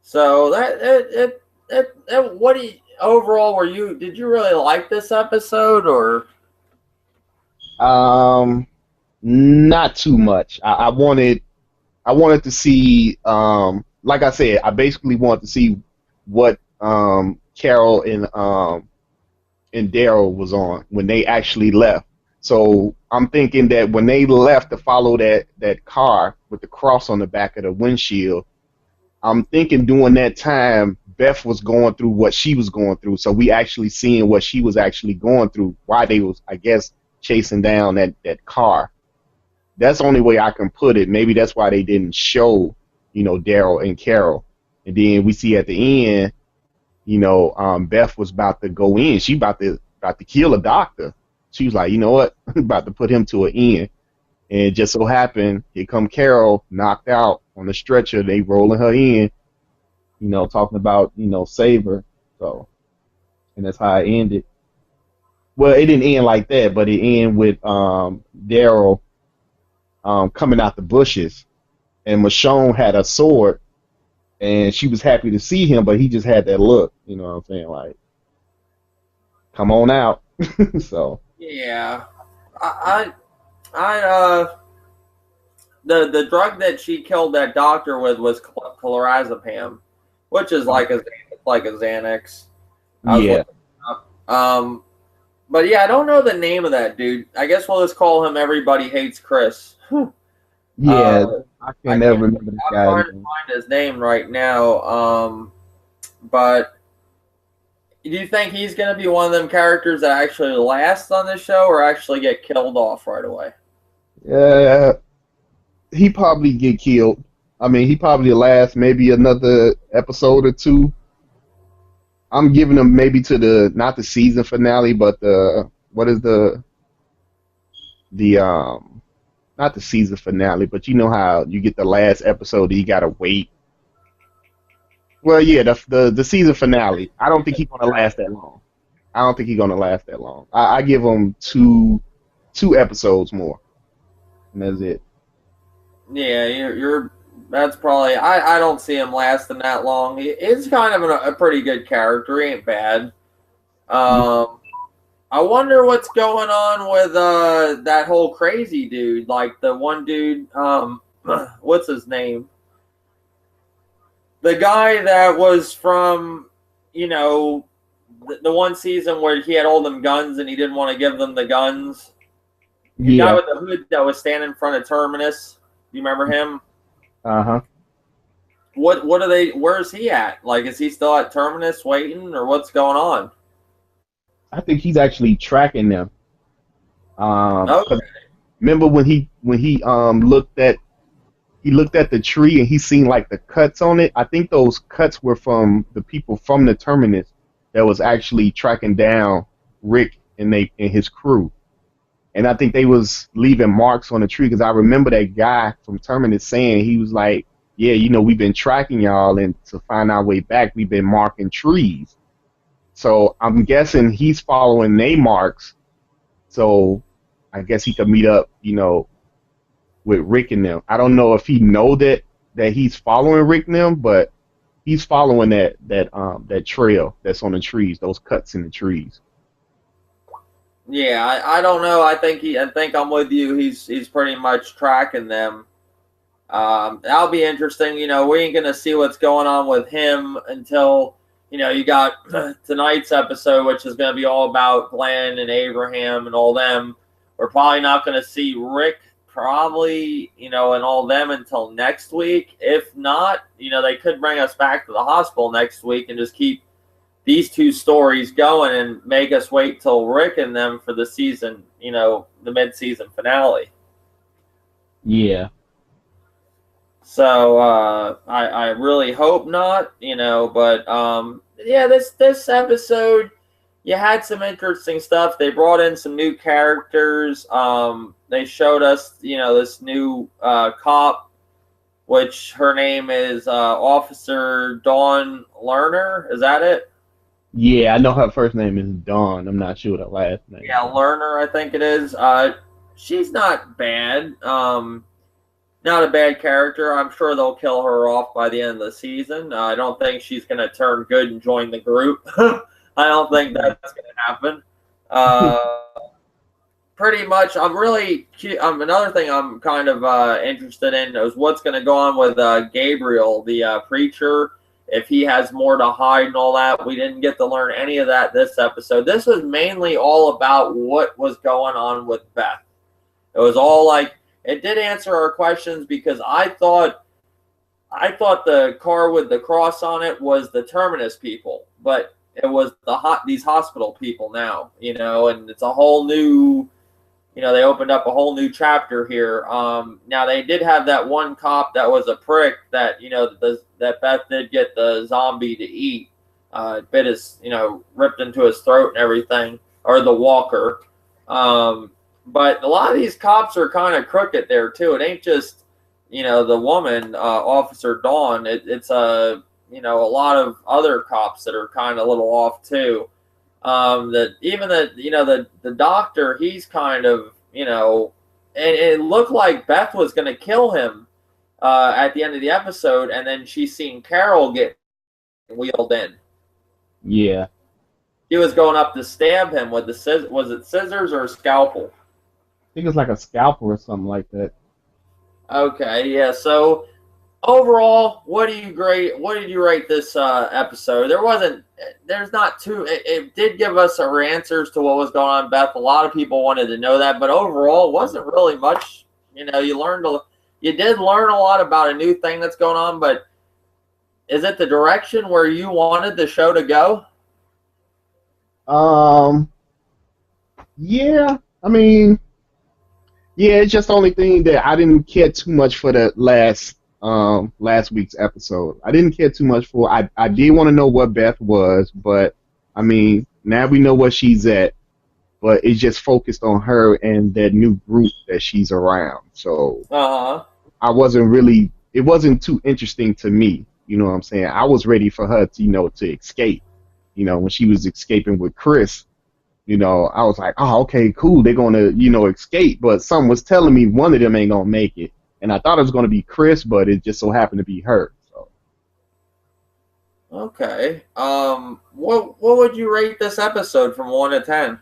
So what do you overall did you really like this episode or? Not too much. I wanted to see, like I said, I basically wanted to see what Carol and Daryl was on when they actually left. So I'm thinking that when they left to follow that car with the cross on the back of the windshield, I'm thinking during that time Beth was going through what she was going through. So we actually seeing what she was actually going through, why they was, I guess, chasing down that car. That's the only way I can put it. Maybe that's why they didn't show, Daryl and Carol. And then we see at the end, Beth was about to go in. She about to kill a doctor. She was like, you know what, about to put him to an end. And it just so happened, here come Carol, knocked out on the stretcher. They rolling her in, talking about, save her. So, and that's how it ended. Well, it didn't end like that, but it ended with Daryl coming out the bushes, and Michonne had a sword, and she was happy to see him, but he just had that look, you know what I'm saying, like, come on out. So Yeah, the drug that she killed that doctor with was clorazepam, which is like a Xanax. Yeah. But yeah, I don't know the name of that dude. I guess we'll just call him Everybody Hates Chris. Yeah, I can never remember the guy. I'm trying to find his name right now. But do you think he's going to be one of them characters that actually lasts on this show or actually get killed off right away? Yeah, he probably get killed. I mean, he probably last maybe another episode or two. I'm giving him maybe to not the season finale, but what is the not the season finale, but you know how you get the last episode, you gotta wait. Well, yeah, the season finale. I don't think he's gonna last that long. I give him two episodes more, and that's it. Yeah, you're. That's probably. I don't see him lasting that long. He's kind of a pretty good character. He ain't bad. I wonder what's going on with that whole crazy dude. Like the one dude. What's his name? The guy that was from, the one season where he had all them guns and he didn't want to give them the guns. The guy with the hood that was standing in front of Terminus. You remember him? Uh-huh. Where's he at? Like, is he still at Terminus waiting, or what's going on? I think he's actually tracking them. Okay. Remember when he looked at the tree and he seen like the cuts on it? I think those cuts were from the people from the Terminus that was actually tracking down Rick and his crew. And I think they was leaving marks on the tree because I remember that guy from Terminus saying, he was like, yeah, we've been tracking y'all, and to find our way back, we've been marking trees. So I'm guessing he's following their marks. So I guess he could meet up, with Rick and them. I don't know if he know that he's following Rick and them, but he's following that trail that's on the trees, those cuts in the trees. Yeah, I don't know. I think I'm with you. He's pretty much tracking them. That'll be interesting. We ain't gonna see what's going on with him until you got tonight's episode, which is gonna be all about Glenn and Abraham and all them. We're probably not gonna see Rick, probably and all them until next week. If not, they could bring us back to the hospital next week and just keep these two stories going and make us wait till Rick and them for the season, the mid-season finale. Yeah. So I really hope not, but yeah, this episode, you had some interesting stuff. They brought in some new characters. They showed us, this new cop, which her name is Officer Dawn Lerner. Is that it? Yeah, I know her first name is Dawn. I'm not sure what her last name. Yeah, Lerner, I think it is. She's not bad. Not a bad character. I'm sure they'll kill her off by the end of the season. I don't think she's going to turn good and join the group. I don't think that's going to happen. Pretty much, another thing I'm kind of interested in is what's going to go on with Gabriel, the preacher, if he has more to hide and all that. We didn't get to learn any of that this episode. This was mainly all about what was going on with Beth. It was all like, it did answer our questions, because I thought the car with the cross on it was the Terminus people, but it was these hospital people now, and it's a whole new, they opened up a whole new chapter here. Now they did have that one cop that was a prick that, that Beth did get the zombie to eat, bit his, ripped into his throat and everything, or the walker. But a lot of these cops are kind of crooked there too. It ain't just, the woman, Officer Dawn. It's a lot of other cops that are kind of a little off too. That even the doctor, he's kind of, and it looked like Beth was going to kill him at the end of the episode, and then she seen Carol get wheeled in. Yeah. He was going up to stab him with the was it scissors or a scalpel? I think it's like a scalpel or something like that. Okay, yeah. So overall, what did you rate this episode? There's not too. It did give us our answers to what was going on, Beth. A lot of people wanted to know that, but overall, it wasn't really much. You did learn a lot about a new thing that's going on, but is it the direction where you wanted the show to go? Yeah. I mean, yeah, it's just the only thing that I didn't care too much for the last week's episode. I didn't care too much for. I did want to know what Beth was, but I mean, now we know where she's at. But it's just focused on her and that new group that she's around. So I wasn't really. It wasn't too interesting to me. You know what I'm saying? I was ready for her to to escape. When she was escaping with Chris. I was like, oh, okay, cool. They're going to, escape. But something was telling me one of them ain't going to make it. And I thought it was going to be Chris, but it just so happened to be her. So. Okay. What would you rate this episode from 1 to 10?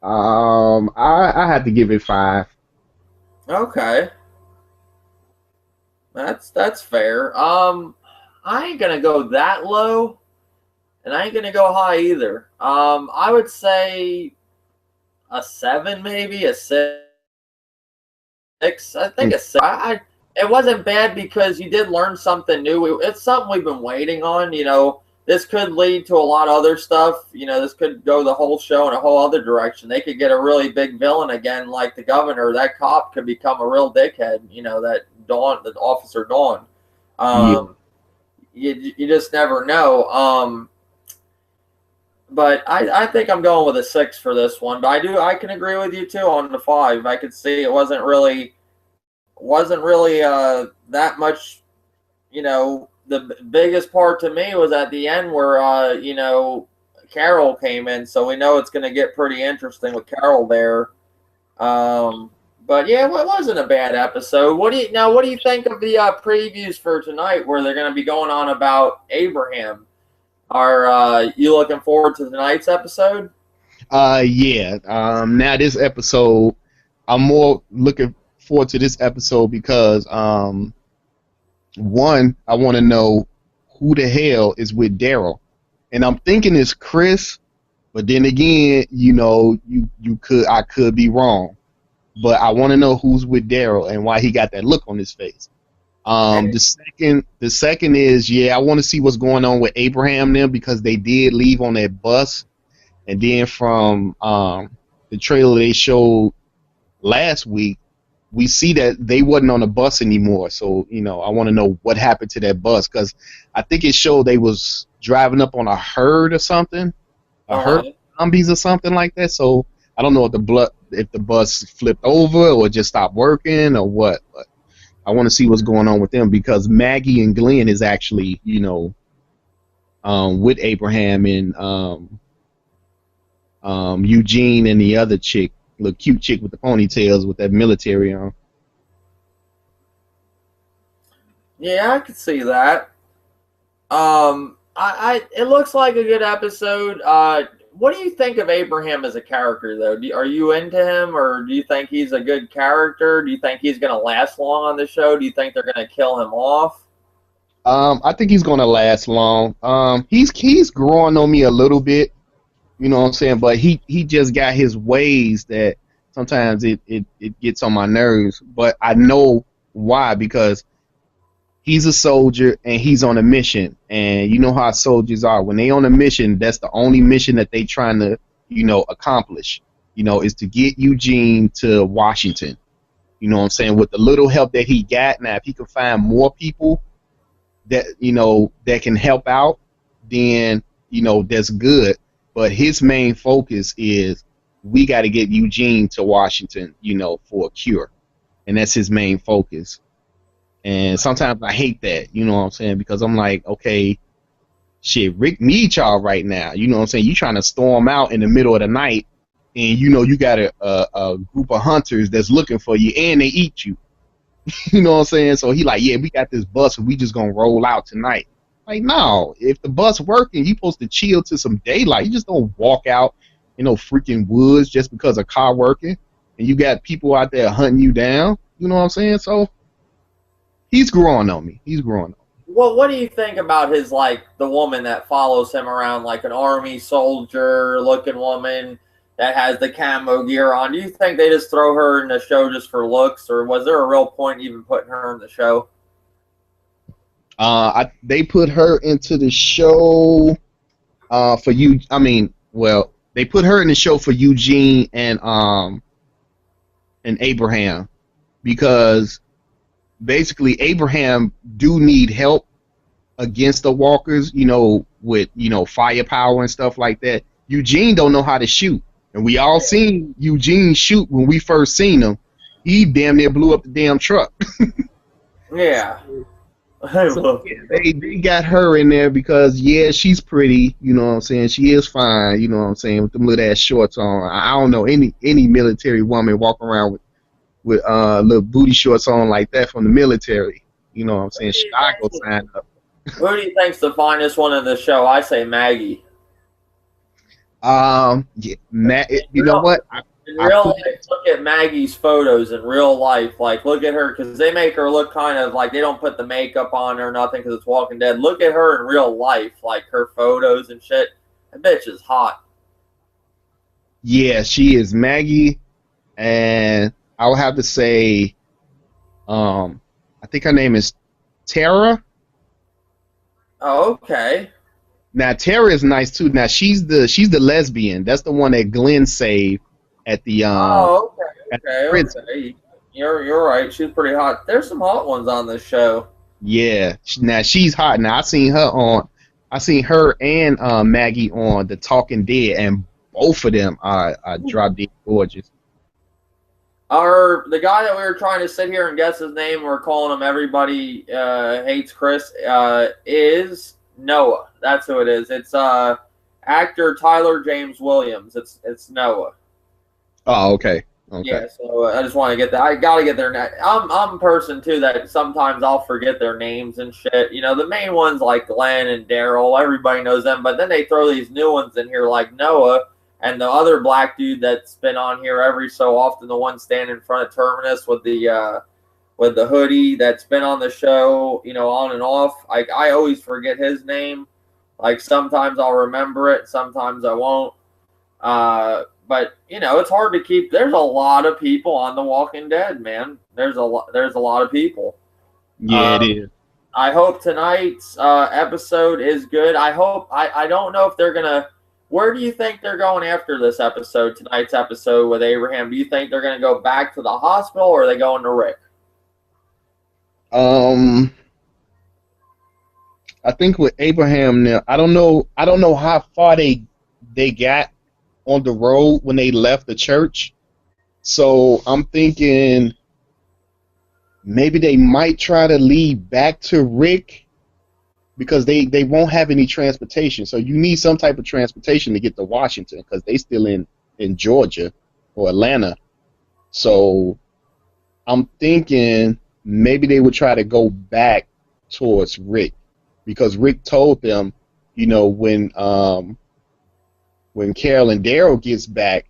I had to give it 5. Okay. That's fair. I ain't going to go that low. And I ain't going to go high either. I would say a 7, maybe a 6. I think a 6. It wasn't bad because you did learn something new. It's something we've been waiting on. This could lead to a lot of other stuff. This could go the whole show in a whole other direction. They could get a really big villain again, like the governor. That cop could become a real dickhead. That Officer Dawn. You just never know. But I think I'm going with a 6 for this one. But I can agree with you too on the 5. I could see it wasn't really that much. The biggest part to me was at the end where Carol came in. So we know it's going to get pretty interesting with Carol there. But yeah, it wasn't a bad episode. What do you think of the previews for tonight, where they're going to be going on about Abraham? Are you looking forward to tonight's episode? Yeah. Now this episode, I'm more looking forward to this episode because one, I want to know who the hell is with Daryl, and I'm thinking it's Chris, but then again, I could be wrong, but I want to know who's with Daryl and why he got that look on his face. The second is, I want to see what's going on with Abraham then, because they did leave on that bus, and then from the trailer they showed last week, we see that they wasn't on the bus anymore. So I want to know what happened to that bus, because I think it showed they was driving up on a herd or something, herd of zombies or something like that. So I don't know if the bus flipped over or just stopped working or what, but I want to see what's going on with them, because Maggie and Glenn is actually, with Abraham and Eugene and the other chick, the cute chick with the ponytails with that military on. Yeah, I could see that. It looks like a good episode. What do you think of Abraham as a character, though? Are you into him, or do you think he's a good character? Do you think he's going to last long on the show? Do you think they're going to kill him off? I think he's going to last long. He's growing on me a little bit, you know what I'm saying? But he just got his ways that sometimes it gets on my nerves. But I know why, because he's a soldier and he's on a mission, and you know how soldiers are. When they on a mission, that's the only mission that they trying to, accomplish, is to get Eugene to Washington. You know what I'm saying? With the little help that he got, now if he can find more people that, that can help out, then, that's good. But his main focus is, we got to get Eugene to Washington, for a cure. And that's his main focus. And sometimes I hate that, you know what I'm saying? Because I'm like, okay, shit, Rick needs y'all right now. You know what I'm saying? You trying to storm out in the middle of the night, and you got a group of hunters that's looking for you, and they eat you. You know what I'm saying? So he like, yeah, we got this bus, and we just gonna roll out tonight. Like, no, if the bus working, you supposed to chill to some daylight. You just don't walk out, freaking woods just because a car working, and you got people out there hunting you down. You know what I'm saying? So he's growing on me. Well, what do you think about his, the woman that follows him around, like an army soldier looking woman that has the camo gear on? Do you think they just throw her in the show just for looks, or was there a real point even putting her in the show? They put her into the show for you. I mean, well, they put her in the show for Eugene and Abraham, because basically Abraham do need help against the walkers, with firepower and stuff like that. Eugene don't know how to shoot, and we all seen Eugene shoot when we first seen him. He damn near blew up the damn truck. Yeah. So, they got her in there because she's pretty, you know what I'm saying? She is fine, you know what I'm saying, with them little ass shorts on. I don't know any military woman walking around with little booty shorts on like that from the military. You know what I'm saying? I go sign up. Who do you think's the finest one in the show? I say Maggie. You know what? In real life, look at Maggie's photos in real life. Like, look at her, because they make her look kind of like they don't put the makeup on or nothing because it's Walking Dead. Look at her in real life, like her photos and shit. That bitch is hot. Yeah, she is Maggie, and I would have to say, I think her name is Tara. Oh, okay. Now Tara is nice too. Now she's the lesbian. That's the one that Glenn saved at the okay. You're right. She's pretty hot. There's some hot ones on this show. Yeah. Now she's hot. Now I seen her and Maggie on The Talking Dead, and both of them are drop dead gorgeous. The guy that we were trying to sit here and guess his name, we're calling him Everybody Hates Chris, is Noah. That's who it is. It's actor Tyler James Williams. It's Noah. Oh, okay. Yeah, so I just want to get that. I got to get their name. I'm a person, too, that sometimes I'll forget their names and shit. The main ones like Glenn and Daryl, everybody knows them. But then they throw these new ones in here like Noah. and the other black dude that's been on here every so often, the one standing in front of Terminus with the hoodie that's been on the show, on and off. I always forget his name. Like sometimes I'll remember it, sometimes I won't. But it's hard to keep. There's a lot of people on The Walking Dead, man. There's a lot of people. Yeah, it is. I hope tonight's episode is good. I hope. I don't know if they're gonna. Where do you think they're going after this episode? Tonight's episode with Abraham. Do you think they're gonna go back to the hospital, or are they going to Rick? I think with Abraham now, I don't know how far they got on the road when they left the church. So I'm thinking maybe they might try to lead back to Rick because they won't have any transportation. So you need some type of transportation to get to Washington because they still in Georgia or Atlanta. So I'm thinking maybe they would try to go back towards Rick because Rick told them, when Carol and Daryl gets back,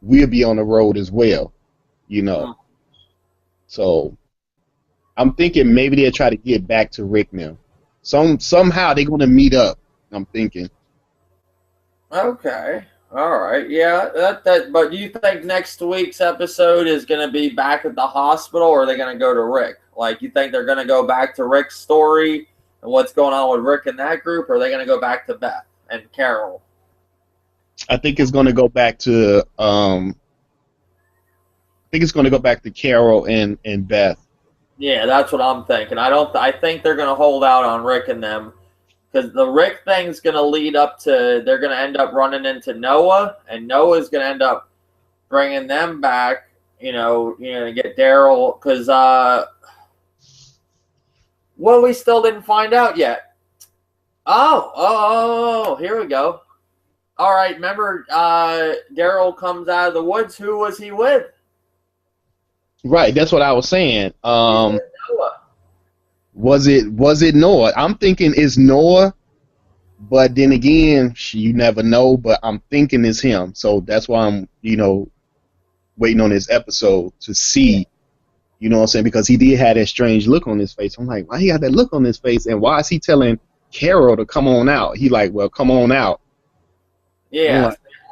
we'll be on the road as well, So I'm thinking maybe they'll try to get back to Rick now. Somehow they're gonna meet up. I'm thinking. Okay. All right. Yeah. That. But do you think next week's episode is gonna be back at the hospital, or are they gonna go to Rick? Like, you think they're gonna go back to Rick's story and what's going on with Rick and that group, or are they gonna go back to Beth and Carol? I think it's going to go back to Carol and Beth. Yeah, that's what I'm thinking. I think they're going to hold out on Rick and them because the Rick thing's going to lead up to they're going to end up running into Noah, and Noah's going to end up bringing them back. To get Daryl because we still didn't find out yet. Oh, here we go. All right, remember Daryl comes out of the woods. Who was he with? Right, that's what I was saying. Noah. Was it Noah? I'm thinking it's Noah, but then again, you never know. But I'm thinking it's him. So that's why I'm, waiting on this episode to see. You know what I'm saying? Because he did have that strange look on his face. I'm like, why he got that look on his face, and why is he telling Carol to come on out? He like, well, come on out. Yeah,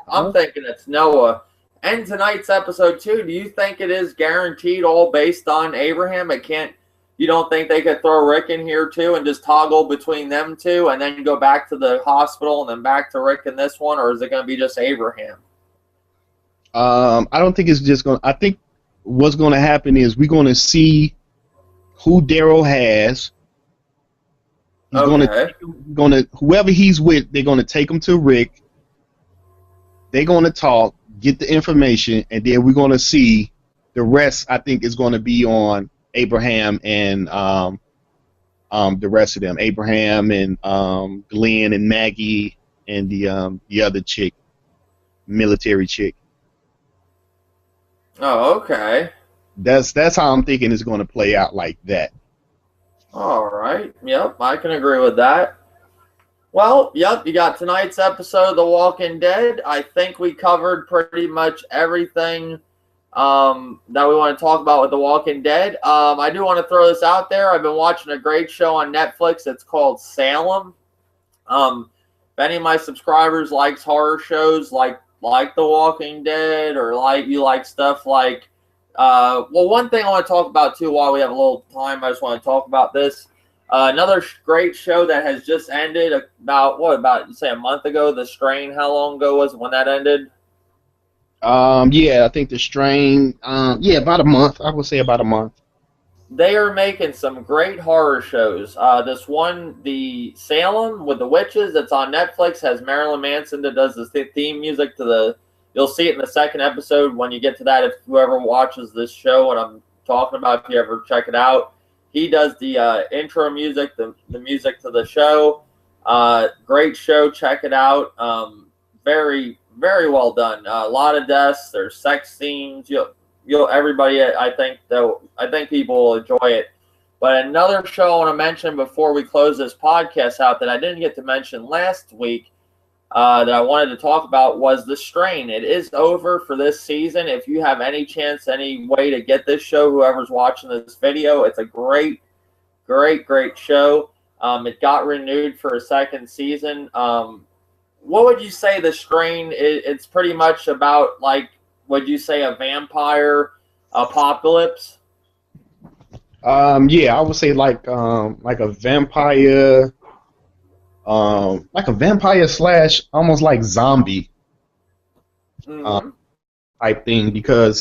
I'm thinking it's Noah. And tonight's episode too, do you think it is guaranteed all based on Abraham? You don't think they could throw Rick in here too and just toggle between them two and then go back to the hospital and then back to Rick in this one, or is it going to be just Abraham? I don't think it's just going to, I think what's going to happen is we're going to see who Daryl has. He's going to whoever he's with, they're going to take him to Rick. They're going to talk, get the information, and then we're going to see the rest. I think is going to be on Abraham and the rest of them. Abraham and Glenn and Maggie and the other chick, military chick. Oh, okay. That's how I'm thinking it's going to play out, like that. All right. Yep, I can agree with that. Well, yep, you got tonight's episode of The Walking Dead. I think we covered pretty much everything that we want to talk about with The Walking Dead. I do want to throw this out there. I've been watching a great show on Netflix. It's called Salem. If any of my subscribers likes horror shows like The Walking Dead, or you like stuff like one thing I want to talk about too while we have a little time, I just want to talk about this. Another great show that has just ended about say a month ago. The Strain. How long ago was it when that ended? Yeah, I think The Strain. About a month. I would say about a month. They are making some great horror shows. This one, the Salem with the witches, that's on Netflix, has Marilyn Manson that does the theme music to the. You'll see it in the second episode when you get to that. If whoever watches this show, what I'm talking about, if you ever check it out. He does the intro music, the music to the show. Great show. Check it out. Very, very well done. A lot of deaths. There's sex scenes. Everybody. I think people will enjoy it. But another show I want to mention before we close this podcast out that I didn't get to mention last week. that I wanted to talk about was The Strain. It is over for this season. If you have any chance, any way to get this show, whoever's watching this video, it's a great show. It got renewed for a second season. What would you say The Strain is? It's pretty much about, like, would you say a vampire apocalypse? Yeah, I would say like a vampire, slash almost like zombie Mm-hmm. type thing, because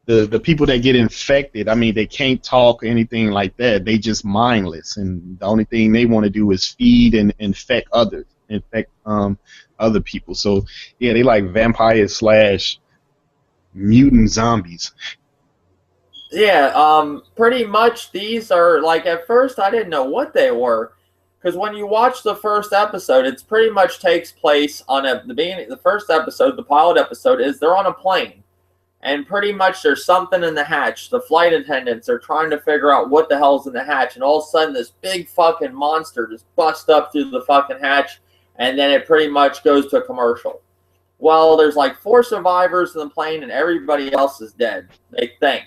the people that get infected, I mean, they can't talk or anything like that. They just mindless, and the only thing they want to do is feed and infect other people. So yeah, they like vampires slash mutant zombies. Yeah, pretty much these are, like, at first I didn't know what they were, because when you watch the first episode, it's pretty much takes place on the beginning. The first episode, the pilot episode, is they're on a plane, and pretty much there's something in the hatch. The flight attendants are trying to figure out what the hell's in the hatch, and all of a sudden this big fucking monster just busts up through the fucking hatch, and then it pretty much goes to a commercial. Well, there's like 4 survivors in the plane, and everybody else is dead, they think.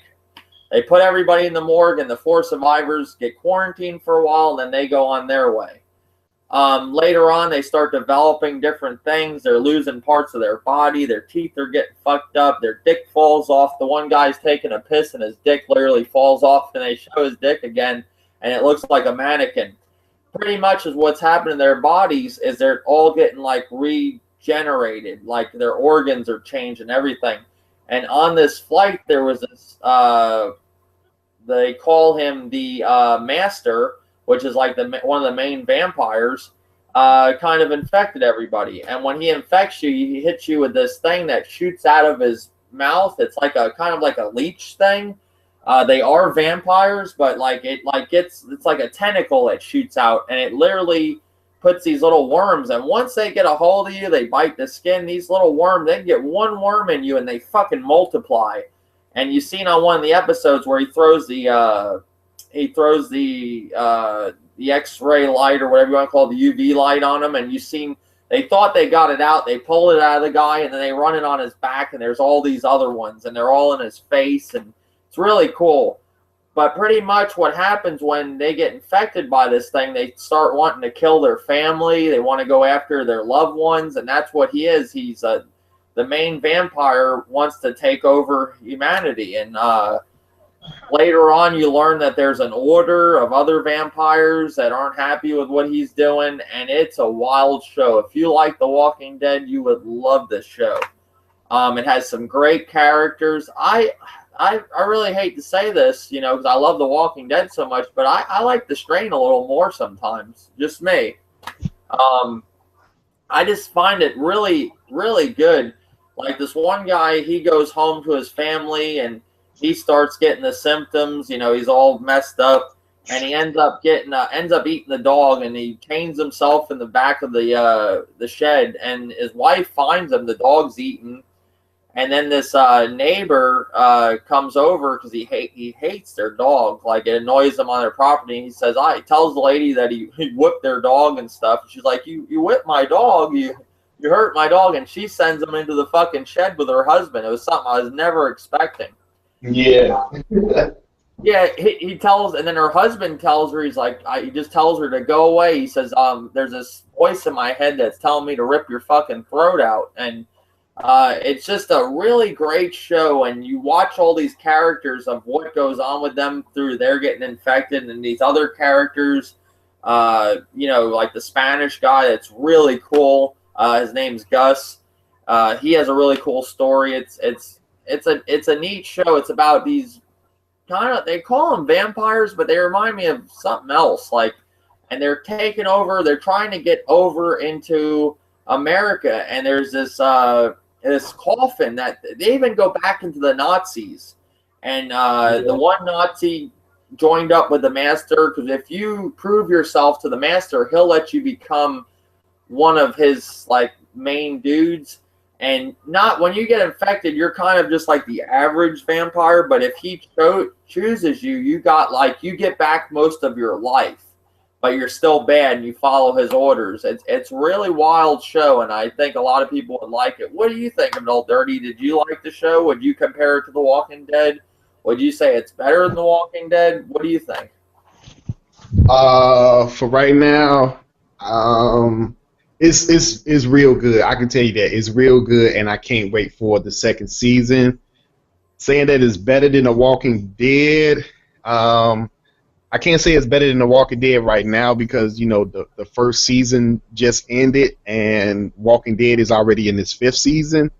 They put everybody in the morgue, and the 4 survivors get quarantined for a while, and then they go on their way. Later on, they start developing different things. They're losing parts of their body. Their teeth are getting fucked up. Their dick falls off. The one guy's taking a piss, and his dick literally falls off, and they show his dick again, and it looks like a mannequin. Pretty much is what's happening in their bodies is they're all getting, like, regenerated. Like, their organs are changed and everything. And on this flight, there was this, they call him the Master, which is like one of the main vampires, kind of infected everybody. And when he infects you, he hits you with this thing that shoots out of his mouth. It's like a kind of like a leech thing. They are vampires, but it's like a tentacle that shoots out, and it literally puts these little worms, and once they get a hold of you, they bite the skin. These little worms, they can get one worm in you, and they fucking multiply. And you've seen on one of the episodes where he throws the X-ray light, or whatever you want to call it, the UV light on him, and you've seen they thought they got it out. They pull it out of the guy, and then they run it on his back, and there's all these other ones, and they're all in his face, and it's really cool. But pretty much what happens when they get infected by this thing, they start wanting to kill their family. They want to go after their loved ones, and that's what he is. He's the main vampire wants to take over humanity. And later on, you learn that there's an order of other vampires that aren't happy with what he's doing, and it's a wild show. If you like The Walking Dead, you would love this show. It has some great characters. I really hate to say this, because I love The Walking Dead so much, but I like The Strain a little more sometimes. Just me. I just find it really, really good. Like this one guy, he goes home to his family, and he starts getting the symptoms. He's all messed up, and he ends up eating the dog, and he chains himself in the back of the shed, and his wife finds him. The dog's eaten. And then this neighbor comes over because he hates their dog. Like, it annoys them on their property. And he says, he tells the lady that he whipped their dog and stuff. She's like, you whipped my dog. You hurt my dog. And she sends him into the fucking shed with her husband. It was something I was never expecting. Yeah. Yeah, he tells, and then her husband tells her, he just tells her to go away. He says, there's this voice in my head that's telling me to rip your fucking throat out. And it's just a really great show, and you watch all these characters of what goes on with them through their getting infected, and these other characters, like the Spanish guy, that's really cool. His name's Gus. He has a really cool story. It's a neat show. It's about these they call them vampires, but they remind me of something else. And they're taking over. They're trying to get over into America, and there's this coffin that they even go back into the Nazis, and the one Nazi joined up with the Master, because if you prove yourself to the Master, he'll let you become one of his main dudes. And not when you get infected, you're kind of just like the average vampire, but if he chooses you, you get back most of your life. but you're still bad and you follow his orders. It's really wild show, and I think a lot of people would like it. What do you think of Old Dirty? Did you like the show? Would you compare it to The Walking Dead? Would you say it's better than The Walking Dead? What do you think? For right now, it's real good. I can tell you that it's real good, and I can't wait for the second season. Saying that it's better than The Walking Dead, I can't say it's better than The Walking Dead right now because, you know, the first season just ended and Walking Dead is already in its fifth season.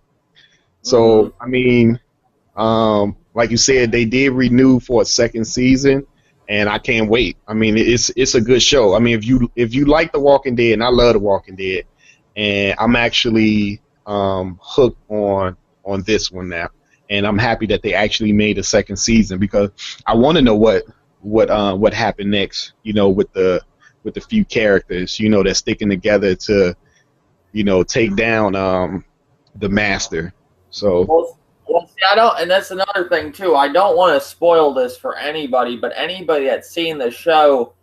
So, I mean, like you said, they did renew for a second season, and I can't wait. I mean, it's a good show. I mean, if you like The Walking Dead, and I love The Walking Dead, and I'm actually hooked on this one now, and I'm happy that they actually made a second season because I want to know what happened next, you know, with the few characters, you know, that's sticking together to, you know, take down the master. So well, see, I don't, and that's another thing too. I don't want to spoil this for anybody, but anybody that's seen the show,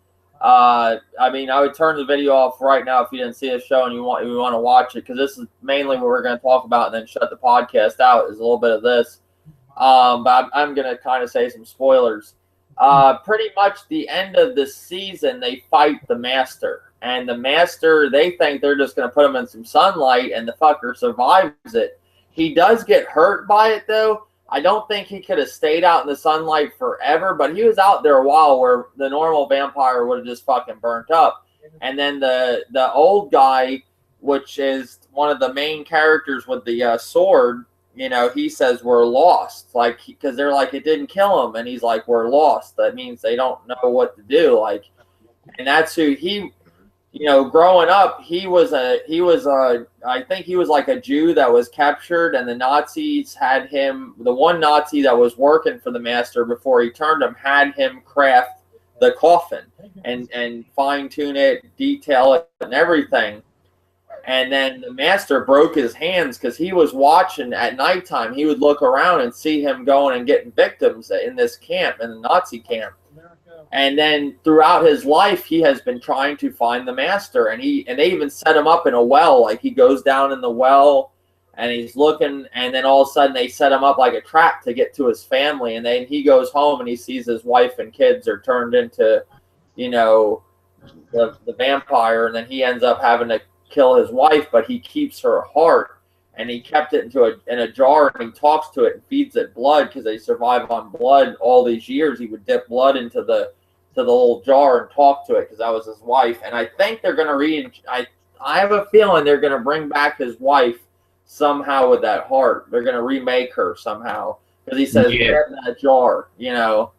I mean, I would turn the video off right now if you didn't see the show and you want to watch it, because this is mainly what we're going to talk about, and then shut the podcast out is a little bit of this. But I'm going to kind of say some spoilers. Pretty much the end of the season, they fight the master, and the master, they think they're just going to put him in some sunlight, and the fucker survives it. He does get hurt by it, though. I don't think he could have stayed out in the sunlight forever, but he was out there a while where the normal vampire would have just fucking burnt up. And then the old guy, which is one of the main characters with the sword, you know, he says we're lost, like, because they're like, it didn't kill him, and he's like, we're lost. That means they don't know what to do, like, and that's who he, you know, growing up, I think he was like a Jew that was captured, and the Nazis had him, the one Nazi that was working for the master before he turned him, had him craft the coffin and fine tune it, detail it, and everything. And then the master broke his hands because he was watching at nighttime. He would look around and see him going and getting victims in this camp, in the Nazi camp. And then throughout his life, he has been trying to find the master. And they even set him up in a well. Like, he goes down in the well and he's looking. And then all of a sudden they set him up like a trap to get to his family. And then he goes home and he sees his wife and kids are turned into, you know, the vampire. And then he ends up having to kill his wife, but he keeps her heart, and he kept it in a jar, and he talks to it and feeds it blood because they survive on blood all these years. He would dip blood into the little jar and talk to it because that was his wife. And I think they're gonna I have a feeling they're gonna bring back his wife somehow with that heart. They're gonna remake her somehow because he says, grab that jar, you know.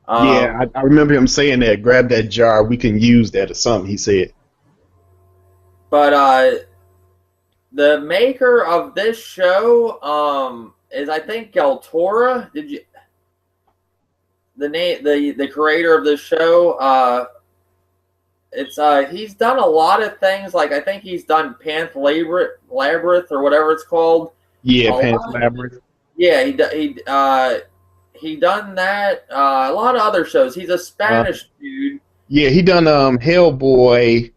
Yeah, I remember him saying that. Grab that jar. We can use that or something. He said. But the maker of this show is, I think, Del Toro. The creator of this show? He's done a lot of things. Like, I think he's done Pan's Labyrinth or whatever it's called. Yeah, Pan's Labyrinth. Yeah, he done that. A lot of other shows. He's a Spanish dude. Yeah, he done Hellboy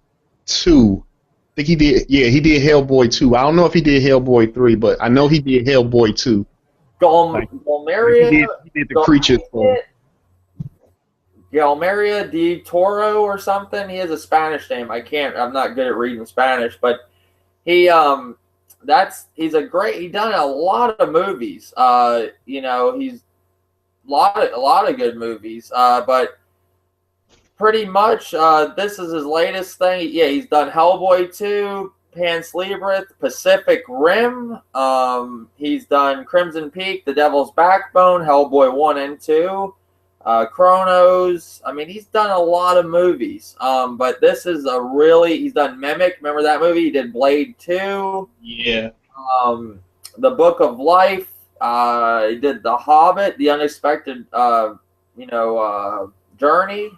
2. I think he did. Yeah, he did Hellboy 2. I don't know if he did Hellboy 3, but I know he did Hellboy 2. Galmeria. He did the creature. Galmeria de Toro or something. He has a Spanish name. I'm not good at reading Spanish, but he's done a lot of movies. You know, he's a lot of good movies. But pretty much, this is his latest thing. Yeah, he's done Hellboy 2, Pan's Labyrinth, Pacific Rim. He's done Crimson Peak, The Devil's Backbone, Hellboy 1 and 2, Chronos. I mean, he's done a lot of movies. But this is he's done Mimic. Remember that movie? He did Blade 2. Yeah. The Book of Life. He did The Hobbit, The Unexpected, Journey.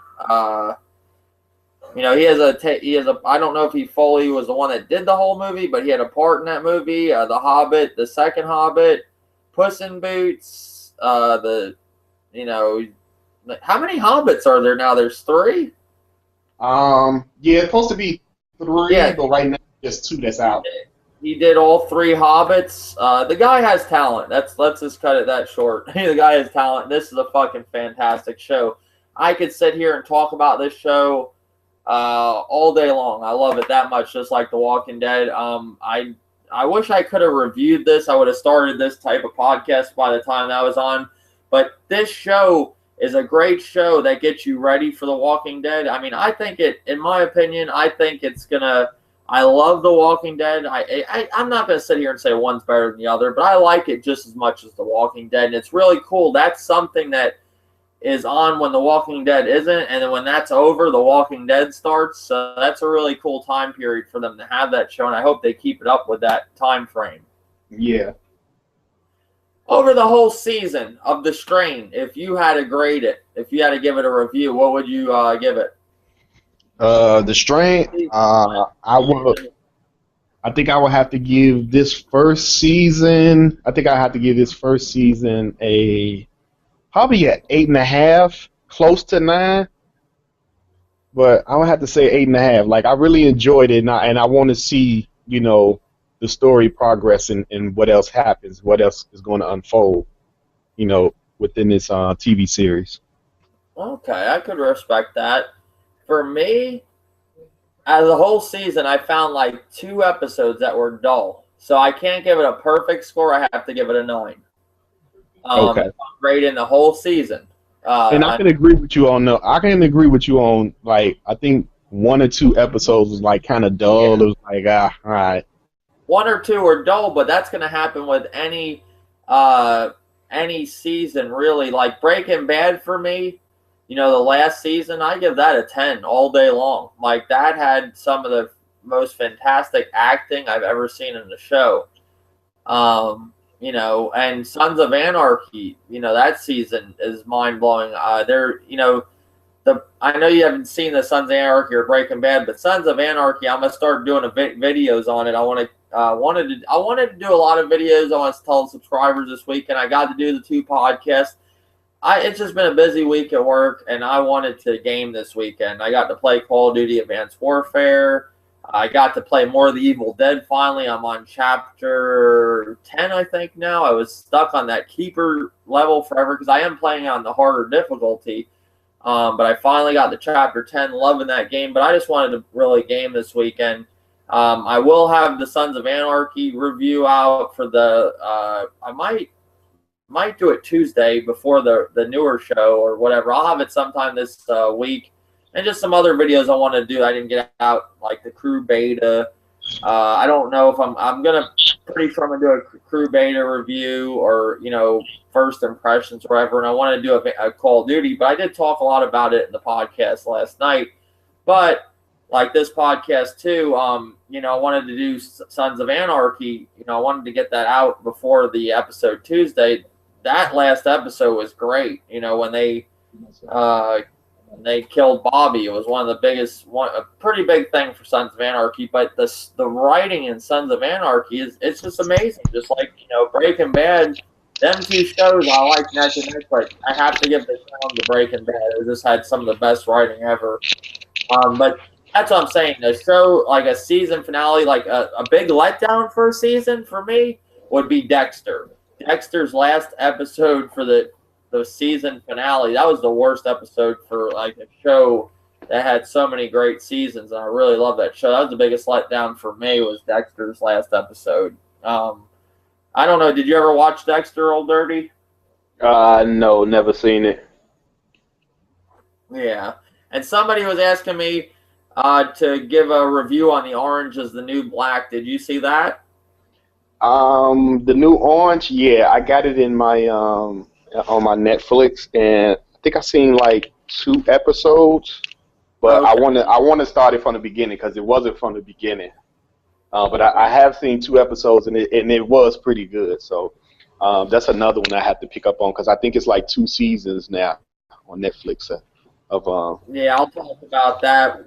You know, he has a. I don't know if he fully was the one that did the whole movie, but he had a part in that movie. The Hobbit, the second Hobbit, Puss in Boots. How many Hobbits are there now? There's 3. Yeah, it's supposed to be three, Yeah, but right now just two that's he out. did, he did all three Hobbits. The guy has talent. Let's just cut it that short. The guy has talent. This is a fucking fantastic show. I could sit here and talk about this show all day long. I love it that much, just like The Walking Dead. I wish I could have reviewed this. I would have started this type of podcast by the time that was on. But this show is a great show that gets you ready for The Walking Dead. I mean, I think it, in my opinion, I think it's gonna. I love The Walking Dead. I'm not gonna sit here and say one's better than the other, but I like it just as much as The Walking Dead, and it's really cool. That's something that is on when The Walking Dead isn't, and then when that's over, The Walking Dead starts. So that's a really cool time period for them to have that show, and I hope they keep it up with that time frame. Yeah. Over the whole season of The Strain, if you had to grade it, if you had to give it a review, what would you give it? The Strain. I think I would have to give this first season. I think I have to give this first season a probably an 8.5, close to 9. But I would have to say 8.5. Like I really enjoyed it, and I want to see, the story progress and what else happens, what else is going to unfold, within this TV series. Okay, I could respect that. For me, out of the whole season, I found like 2 episodes that were dull. So I can't give it a perfect score. I have to give it a 9. Okay. I'm grading the whole season. And I can agree with you on like I think 1 or 2 episodes was like kind of dull. Yeah. It was like all right. 1 or 2 are dull, but that's going to happen with any season really. Like Breaking Bad for me, the last season, I give that a 10 all day long. Like that had some of the most fantastic acting I've ever seen in the show. And Sons of Anarchy, that season is mind blowing. I know you haven't seen the Sons of Anarchy or Breaking Bad, but Sons of Anarchy, I'm gonna start doing videos on it. I wanted to do a lot of videos. I want to tell subscribers this week, and I got to do the 2 podcasts. It's just been a busy week at work, and I wanted to game this weekend. I got to play Call of Duty Advanced Warfare. I got to play more of the Evil Dead finally. I'm on chapter 10, I think, now. I was stuck on that keeper level forever because I am playing on the harder difficulty. But I finally got to chapter 10, loving that game. But I just wanted to really game this weekend. I will have the Sons of Anarchy review out for the I might do it Tuesday before the newer show or whatever. I'll have it sometime this week. And just some other videos I want to do. I didn't get out, like the crew beta. I don't know if I'm gonna, pretty sure I'm gonna do a crew beta review or first impressions or whatever. And I want to do a Call of Duty, but I did talk a lot about it in the podcast last night. But like this podcast too, I wanted to do Sons of Anarchy. I wanted to get that out before the episode Tuesday. That last episode was great. When they killed Bobby. It was one of the biggest, a pretty big thing for Sons of Anarchy. But the writing in Sons of Anarchy it's just amazing. Just like Breaking Bad, them 2 shows I like neck and neck. But I have to give the crown to Breaking Bad. It just had some of the best writing ever. But that's what I'm saying. The show, like a season finale, like a big letdown for a season for me would be Dexter. Dexter's last episode for the season finale, that was the worst episode for like a show that had so many great seasons, and I really love that show. That was the biggest letdown for me, was Dexter's last episode. I don't know, did you ever watch Dexter, Old Dirty? No, never seen it. Yeah, and somebody was asking me to give a review on The Orange is the New Black. Did you see that? The New Orange, yeah, I got it in my on my Netflix, and I think I seen like 2 episodes, but okay. I want to start it from the beginning because it wasn't from the beginning. But I have seen 2 episodes, and it was pretty good. So that's another one I have to pick up on because I think it's like 2 seasons now on Netflix. Yeah, I'll talk about that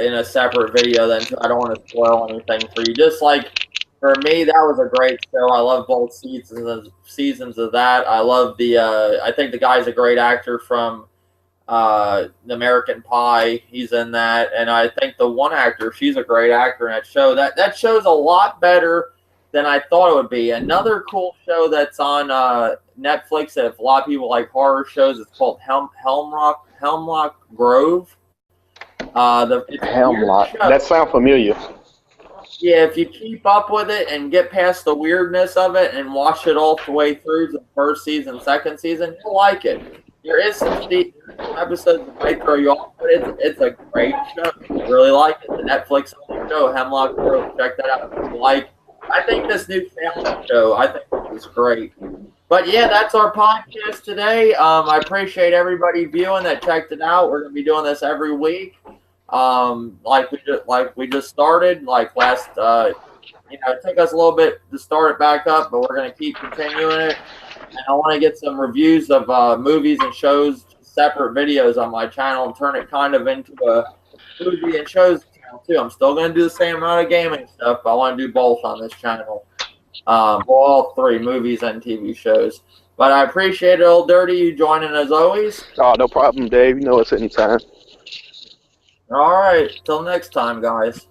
in a separate video then. I don't want to spoil anything for you. Just like, for me, that was a great show. I love both seasons of that. I love I think the guy's a great actor from The American Pie, he's in that, and I think the one actor, she's a great actor in that show. That show's a lot better than I thought it would be. Another cool show that's on Netflix that if a lot of people like horror shows, it's called Hemlock Grove. Hemlock. That sounds familiar. Yeah, if you keep up with it and get past the weirdness of it and watch it all the way through the first season, second season, you'll like it. There is some episodes that might throw you off, but it's a great show. I really like it. The Netflix show, Hemlock Grove, check that out if you like. I think this new family show, I think it's great. But yeah, that's our podcast today. I appreciate everybody viewing that checked it out. We're gonna be doing this every week. Like we just started, like last, it took us a little bit to start it back up, but we're going to keep continuing it. And I want to get some reviews of movies and shows, separate videos on my channel, and turn it kind of into a movie and shows channel too. I'm still going to do the same amount of gaming stuff, but I want to do both on this channel. All three, movies and TV shows. But I appreciate it, Old Dirty, you joining as always. Oh, no problem, Dave. You know it's anytime. All right. Till next time, guys.